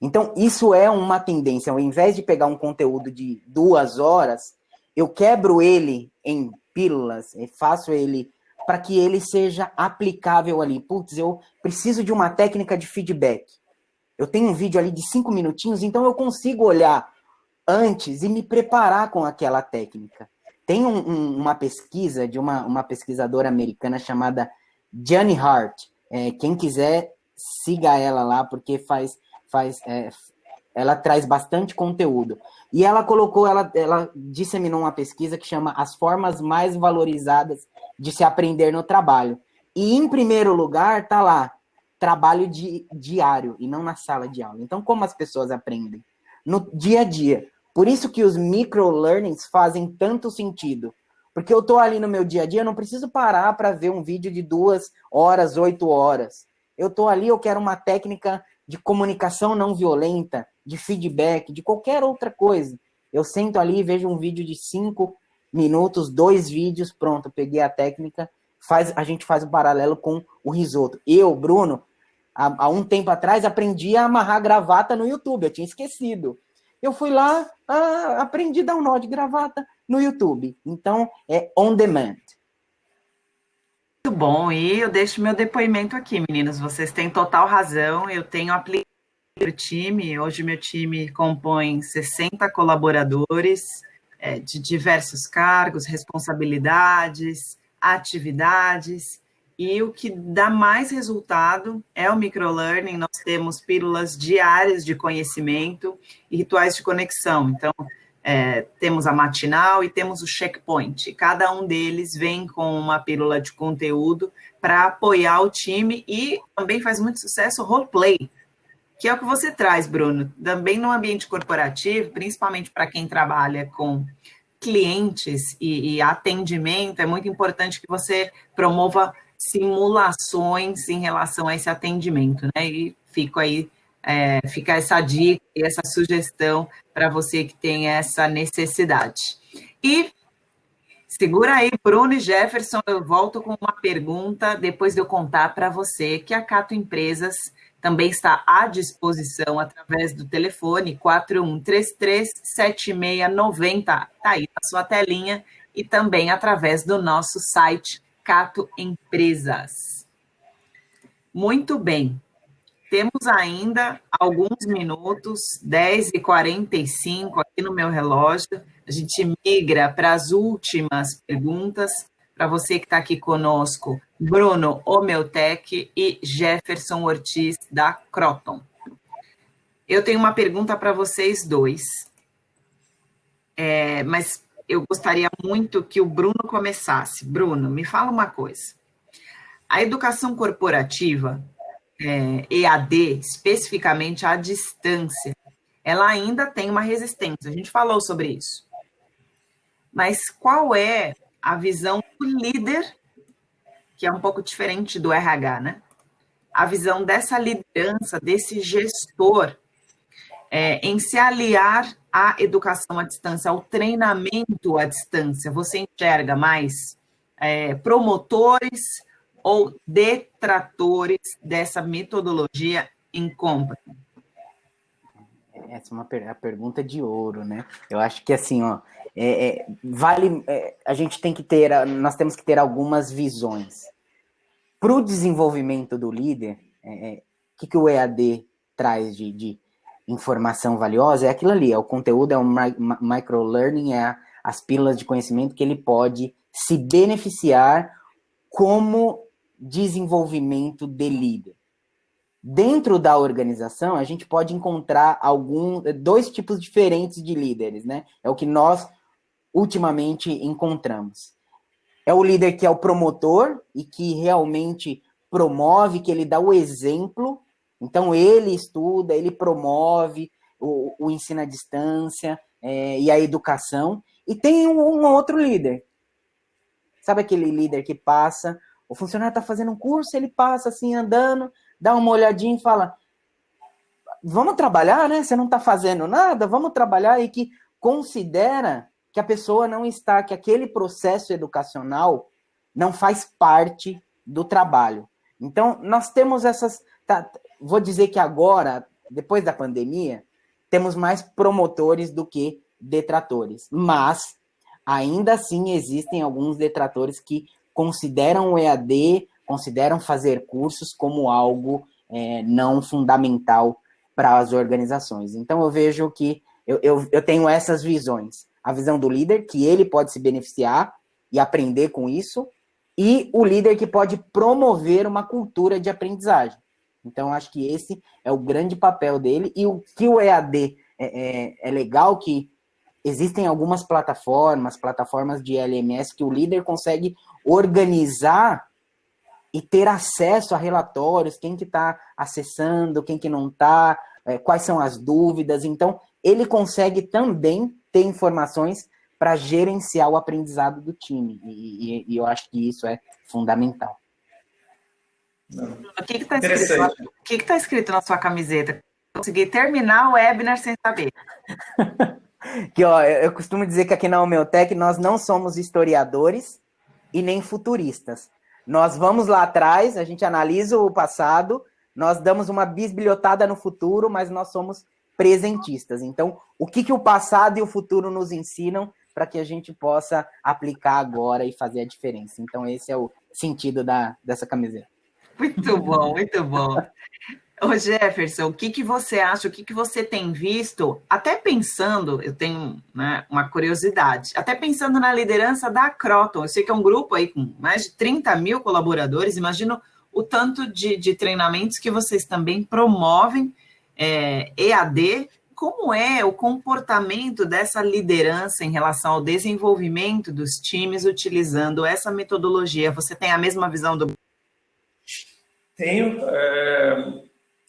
Então, isso é uma tendência. Ao invés de pegar um conteúdo de 2 horas, eu quebro ele em pílulas, e faço ele para que ele seja aplicável ali. Putz, eu preciso de uma técnica de feedback. Eu tenho um vídeo ali de 5 minutinhos, então eu consigo olhar antes e me preparar com aquela técnica. Tem uma pesquisa de uma pesquisadora americana chamada Jani Hart. Quem quiser, siga ela lá, porque ela traz bastante conteúdo. E ela disseminou uma pesquisa que chama As Formas Mais Valorizadas de se Aprender no Trabalho. E, em primeiro lugar, está lá, trabalho diário, e não na sala de aula. Então, como as pessoas aprendem? No dia a dia. Por isso que os microlearnings fazem tanto sentido. Porque eu estou ali no meu dia a dia, eu não preciso parar para ver um vídeo de 2 horas, 8 horas. Eu estou ali, eu quero uma técnica de comunicação não violenta, de feedback, de qualquer outra coisa. Eu sento ali e vejo um vídeo de 5 minutos, 2 vídeos, pronto, peguei a técnica, a gente faz o paralelo com o risoto. Eu, Bruno, há um tempo atrás, aprendi a amarrar gravata no YouTube, eu tinha esquecido. Eu fui lá, aprendi a dar um nó de gravata no YouTube. Então, é on demand. Muito bom, e eu deixo meu depoimento aqui, meninos. Vocês têm total razão. Eu tenho aplicado o time. Hoje, meu time compõe 60 colaboradores de diversos cargos, responsabilidades, atividades. E o que dá mais resultado é o microlearning. Nós temos pílulas diárias de conhecimento e rituais de conexão. Então, temos a matinal e temos o checkpoint. Cada um deles vem com uma pílula de conteúdo para apoiar o time e também faz muito sucesso o roleplay, que é o que você traz, Bruno. Também no ambiente corporativo, principalmente para quem trabalha com clientes e atendimento, é muito importante que você promova simulações em relação a esse atendimento, né? E fica essa dica e essa sugestão para você que tem essa necessidade. E segura aí, Bruno e Jefferson, eu volto com uma pergunta depois de eu contar para você que a Cato Empresas também está à disposição através do telefone 4133-7690. Está aí na sua telinha e também através do nosso site Cato Empresas. Muito bem, temos ainda alguns minutos, 10h45 aqui no meu relógio. A gente migra para as últimas perguntas. Para você que está aqui conosco, Bruno Omeltec e Jefferson Ortiz, da Croton. Eu tenho uma pergunta para vocês dois, mas eu gostaria muito que o Bruno começasse. Bruno, me fala uma coisa. A educação corporativa, EAD, especificamente à distância, ela ainda tem uma resistência. A gente falou sobre isso. Mas qual é a visão do líder, que é um pouco diferente do RH, né? A visão dessa liderança, desse gestor, em se aliar à educação à distância, ao treinamento à distância. Você enxerga mais promotores ou detratores dessa metodologia em company? Essa é uma pergunta de ouro, né? Eu acho que assim, ó, a gente tem que ter, nós temos que ter algumas visões. Para o desenvolvimento do líder, que o EAD traz de informação valiosa? É aquilo ali, é o conteúdo, é o microlearning, as pílulas de conhecimento que ele pode se beneficiar como desenvolvimento de líder. Dentro da organização, a gente pode encontrar dois tipos diferentes de líderes, né? É o que nós ultimamente encontramos. É o líder que é o promotor e que realmente promove, que ele dá o exemplo. Então, ele estuda, ele promove o ensino à distância e a educação. E tem um outro líder. Sabe aquele líder que passa, o funcionário está fazendo um curso, ele passa assim, andando, dá uma olhadinha e fala, vamos trabalhar, né? Você não está fazendo nada, vamos trabalhar, e que considera que a pessoa não está, que aquele processo educacional não faz parte do trabalho. Então, nós temos vou dizer que agora, depois da pandemia, temos mais promotores do que detratores, mas ainda assim existem alguns detratores que consideram o EAD, consideram fazer cursos como algo não fundamental para as organizações. Então, eu vejo que eu tenho essas visões. A visão do líder, que ele pode se beneficiar e aprender com isso, e o líder que pode promover uma cultura de aprendizagem. Então, acho que esse é o grande papel dele, e o que o EAD é legal que existem algumas plataformas de LMS, que o líder consegue organizar e ter acesso a relatórios, quem que está acessando, quem que não está, quais são as dúvidas. Então, ele consegue também ter informações para gerenciar o aprendizado do time. E eu acho que isso é fundamental. O que está escrito na sua camiseta? Consegui terminar o webinar sem saber. Que, ó, eu costumo dizer que aqui na Omeltec nós não somos historiadores e nem futuristas. Nós vamos lá atrás, a gente analisa o passado, nós damos uma bisbilhotada no futuro, mas nós somos presentistas. Então, o que o passado e o futuro nos ensinam para que a gente possa aplicar agora e fazer a diferença. Então, esse é o sentido dessa camiseta. Muito bom, muito bom. Ô Jefferson, o que você acha, o que você tem visto, até pensando, eu tenho uma curiosidade, até pensando na liderança da Croton, eu sei que é um grupo aí com mais de 30 mil colaboradores, imagino o tanto de treinamentos que vocês também promovem, EAD, como é o comportamento dessa liderança em relação ao desenvolvimento dos times utilizando essa metodologia? Você tem a mesma visão do... Tenho.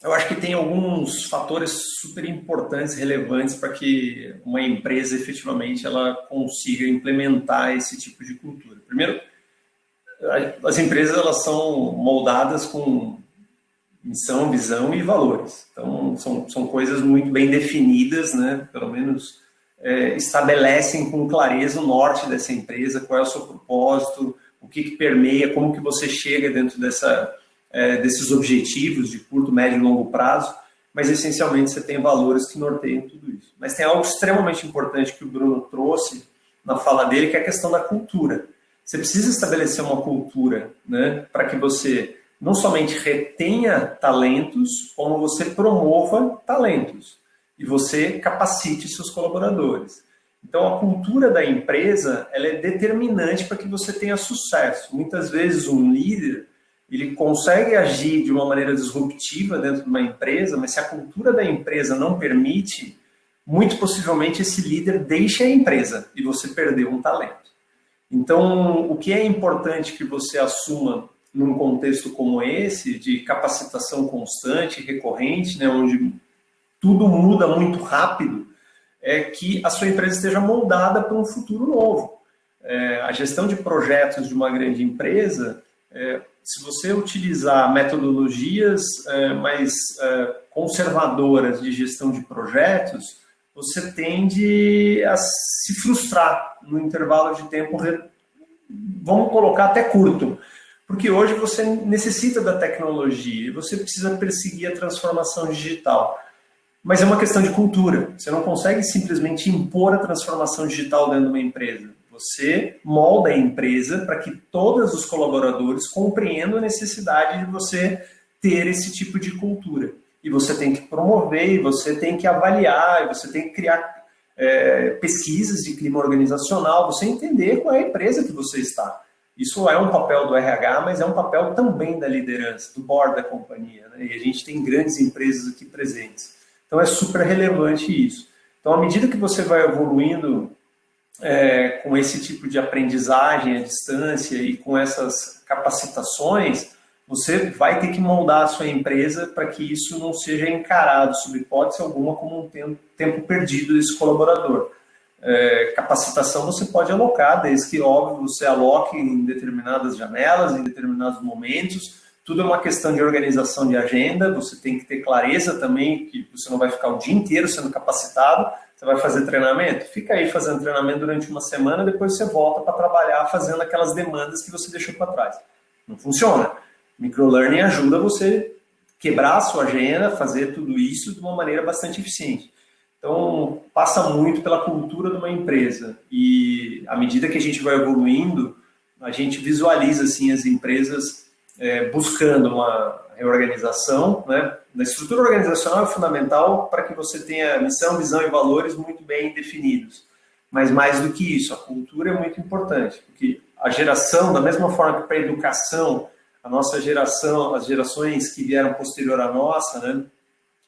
Eu acho que tem alguns fatores super importantes, relevantes para que uma empresa efetivamente ela consiga implementar esse tipo de cultura. Primeiro, as empresas elas são moldadas com missão, visão e valores. Então, são coisas muito bem definidas, né? Pelo menos estabelecem com clareza o norte dessa empresa, qual é o seu propósito, o que permeia, como que você chega dentro desses objetivos de curto, médio e longo prazo, mas essencialmente você tem valores que norteiam tudo isso. Mas tem algo extremamente importante que o Bruno trouxe, na fala dele, que é a questão da cultura. Você precisa estabelecer uma cultura, né, para que você não somente retenha talentos, como você promova talentos e você capacite seus colaboradores. Então, a cultura da empresa ela é determinante para que você tenha sucesso. Muitas vezes, um líder ele consegue agir de uma maneira disruptiva dentro de uma empresa, mas se a cultura da empresa não permite, muito possivelmente esse líder deixa a empresa e você perdeu um talento. Então, o que é importante que você assuma num contexto como esse, de capacitação constante, recorrente, né, onde tudo muda muito rápido, é que a sua empresa esteja moldada para um futuro novo. A gestão de projetos de uma grande empresa, se você utilizar metodologias mais conservadoras de gestão de projetos, você tende a se frustrar no intervalo de tempo, vamos colocar até curto, porque hoje você necessita da tecnologia e você precisa perseguir a transformação digital. Mas é uma questão de cultura. Você não consegue simplesmente impor a transformação digital dentro de uma empresa. Você molda a empresa para que todos os colaboradores compreendam a necessidade de você ter esse tipo de cultura. E você tem que promover, e você tem que avaliar, e você tem que criar pesquisas de clima organizacional, você entender qual é a empresa que você está. Isso é um papel do RH, mas é um papel também da liderança, do board da companhia, né? E a gente tem grandes empresas aqui presentes. Então é super relevante isso. Então, à medida que você vai evoluindo com esse tipo de aprendizagem à distância e com essas capacitações, você vai ter que moldar a sua empresa para que isso não seja encarado, sob hipótese alguma, como um tempo perdido desse colaborador. Capacitação você pode alocar, desde que, óbvio, você aloque em determinadas janelas, em determinados momentos. Tudo é uma questão de organização de agenda, você tem que ter clareza também que você não vai ficar o dia inteiro sendo capacitado, você vai fazer treinamento? Fica aí fazendo treinamento durante uma semana, depois você volta para trabalhar fazendo aquelas demandas que você deixou para trás. Não funciona. Microlearning ajuda você quebrar a sua agenda, fazer tudo isso de uma maneira bastante eficiente. Então, passa muito pela cultura de uma empresa. E à medida que a gente vai evoluindo, a gente visualiza assim, as empresas buscando uma reorganização, né? A estrutura organizacional é fundamental para que você tenha missão, visão e valores muito bem definidos. Mas mais do que isso, a cultura é muito importante, porque a geração, da mesma forma que para a educação, a nossa geração, as gerações que vieram posterior à nossa, né?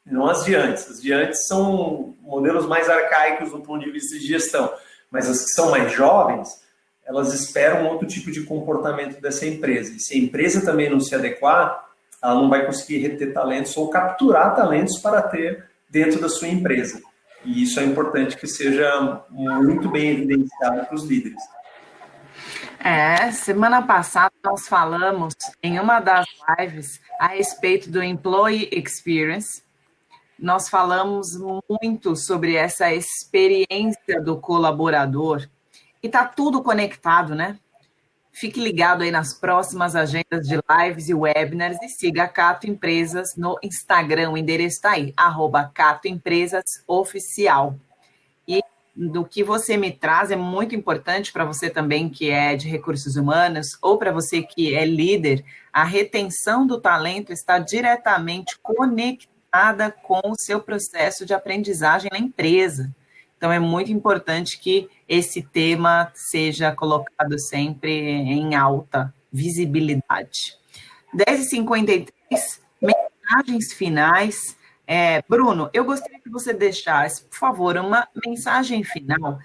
Não as de antes. As de antes são modelos mais arcaicos do ponto de vista de gestão, mas as que são mais jovens, elas esperam outro tipo de comportamento dessa empresa. E se a empresa também não se adequar, ela não vai conseguir reter talentos ou capturar talentos para ter dentro da sua empresa. E isso é importante que seja muito bem evidenciado para os líderes. Semana passada nós falamos em uma das lives a respeito do Employee Experience. Nós falamos muito sobre essa experiência do colaborador e está tudo conectado, né? Fique ligado aí nas próximas agendas de lives e webinars e siga a Cato Empresas no Instagram. O endereço está aí, @CatoEmpresasOficial. E do que você me traz é muito importante para você também que é de recursos humanos ou para você que é líder, a retenção do talento está diretamente conectada com o seu processo de aprendizagem na empresa. Então, é muito importante que esse tema seja colocado sempre em alta visibilidade. 10h53, mensagens finais. Bruno, eu gostaria que você deixasse, por favor, uma mensagem final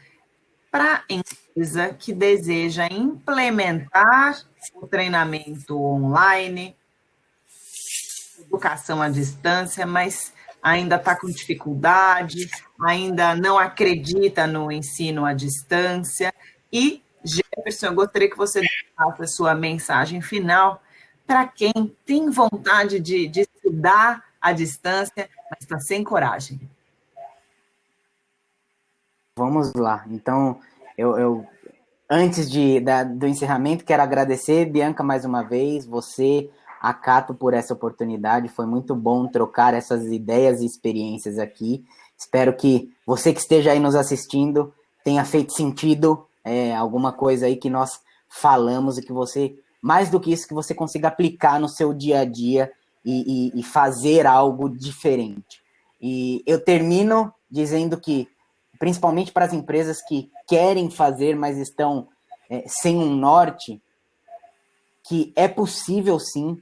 para a empresa que deseja implementar o treinamento online, educação à distância, mas ainda está com dificuldade, ainda não acredita no ensino à distância. E, Jefferson, eu gostaria que você deixasse a sua mensagem final para quem tem vontade de estudar à distância, mas está sem coragem. Vamos lá. Então, eu antes do encerramento, quero agradecer, Bianca, mais uma vez, você, a Cato, por essa oportunidade. Foi muito bom trocar essas ideias e experiências aqui. Espero que você que esteja aí nos assistindo tenha feito sentido alguma coisa aí que nós falamos e que você, mais do que isso, que você consiga aplicar no seu dia a dia e fazer algo diferente. E eu termino dizendo que, principalmente para as empresas que querem fazer, mas estão sem um norte, que é possível sim,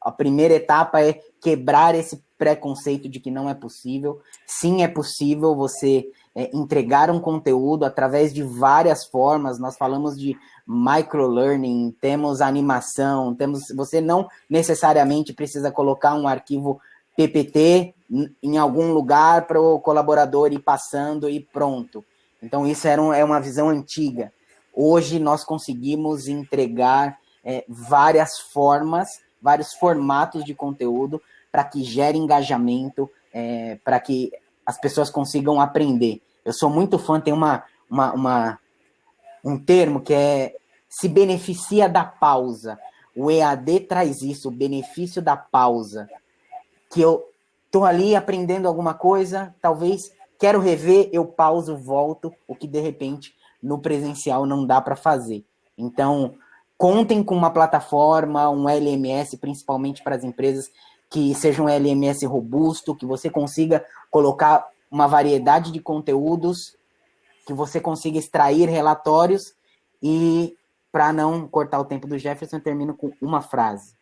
a primeira etapa é quebrar esse preconceito de que não é possível. Sim, é possível você entregar um conteúdo através de várias formas. Nós falamos de microlearning, temos animação, você não necessariamente precisa colocar um arquivo PPT em algum lugar para o colaborador ir passando e pronto. Então isso é uma visão antiga. Hoje nós conseguimos entregar várias formas, vários formatos de conteúdo para que gere engajamento, para que as pessoas consigam aprender. Eu sou muito fã, tem um termo que se beneficia da pausa. O EAD traz isso, o benefício da pausa. Que eu estou ali aprendendo alguma coisa, talvez quero rever, eu pauso, volto, o que de repente no presencial não dá para fazer. Então, contem com uma plataforma, um LMS, principalmente para as empresas, que seja um LMS robusto, que você consiga colocar uma variedade de conteúdos, que você consiga extrair relatórios e, para não cortar o tempo do Jefferson, eu termino com uma frase.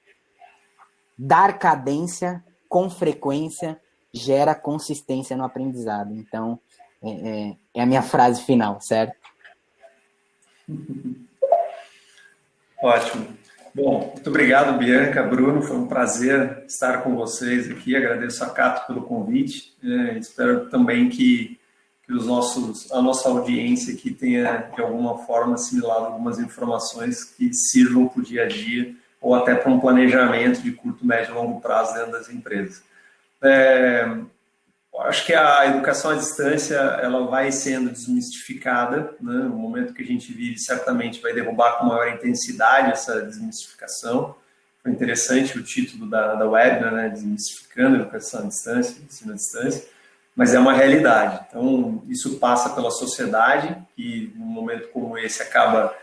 Dar cadência com frequência gera consistência no aprendizado. Então, é a minha frase final, certo? Ótimo. Bom, muito obrigado, Bianca, Bruno, foi um prazer estar com vocês aqui, agradeço a Cato pelo convite, espero também que a nossa audiência aqui tenha, de alguma forma, assimilado algumas informações que sirvam para o dia a dia ou até para um planejamento de curto, médio e longo prazo dentro das empresas. Acho que a educação à distância ela vai sendo desmistificada, né? No momento que a gente vive, certamente vai derrubar com maior intensidade essa desmistificação. Foi interessante o título da webinar, né? Desmistificando a educação à distância, ensino à distância, mas é uma realidade. Então, isso passa pela sociedade, que num momento como esse acaba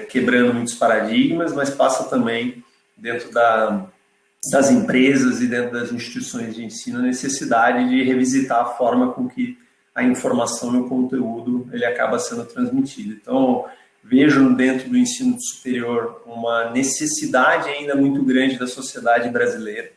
quebrando muitos paradigmas, mas passa também dentro das empresas e dentro das instituições de ensino a necessidade de revisitar a forma com que a informação e o conteúdo ele acaba sendo transmitido. Então, vejo dentro do ensino superior uma necessidade ainda muito grande da sociedade brasileira.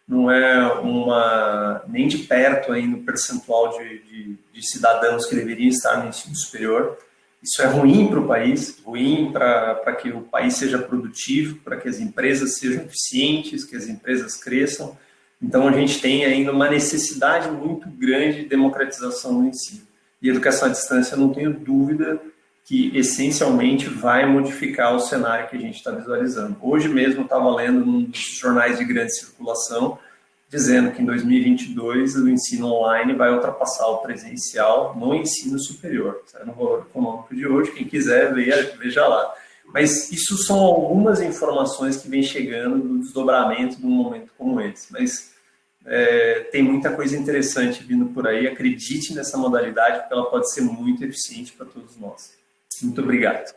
Não é nem de perto ainda o percentual de cidadãos que deveriam estar no ensino superior. Isso é ruim para o país, ruim para que o país seja produtivo, para que as empresas sejam eficientes, que as empresas cresçam. Então, a gente tem ainda uma necessidade muito grande de democratização do ensino. E a educação à distância, não tenho dúvida que, essencialmente, vai modificar o cenário que a gente está visualizando. Hoje mesmo, eu estava lendo num dos jornais de grande circulação, dizendo que em 2022 o ensino online vai ultrapassar o presencial no ensino superior. No valor econômico de hoje, quem quiser veja lá. Mas isso são algumas informações que vêm chegando do desdobramento de um momento como esse. Mas tem muita coisa interessante vindo por aí. Acredite nessa modalidade, porque ela pode ser muito eficiente para todos nós. Muito obrigado.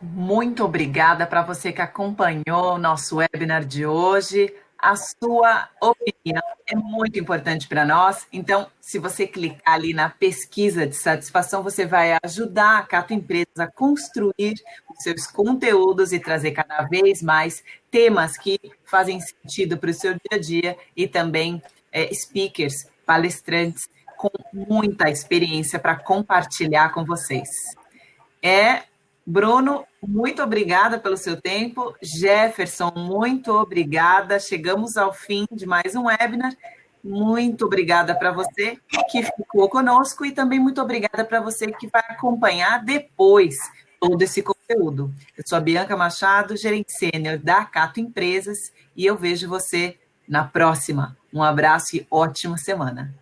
Muito obrigada para você que acompanhou o nosso webinar de hoje. A sua opinião é muito importante para nós, então, se você clicar ali na pesquisa de satisfação, você vai ajudar a Cato Empresas a construir os seus conteúdos e trazer cada vez mais temas que fazem sentido para o seu dia a dia e também speakers, palestrantes com muita experiência para compartilhar com vocês. Bruno, muito obrigada pelo seu tempo. Jefferson, muito obrigada. Chegamos ao fim de mais um webinar. Muito obrigada para você que ficou conosco e também muito obrigada para você que vai acompanhar depois todo esse conteúdo. Eu sou a Bianca Machado, gerente sênior da Cato Empresas e eu vejo você na próxima. Um abraço e ótima semana.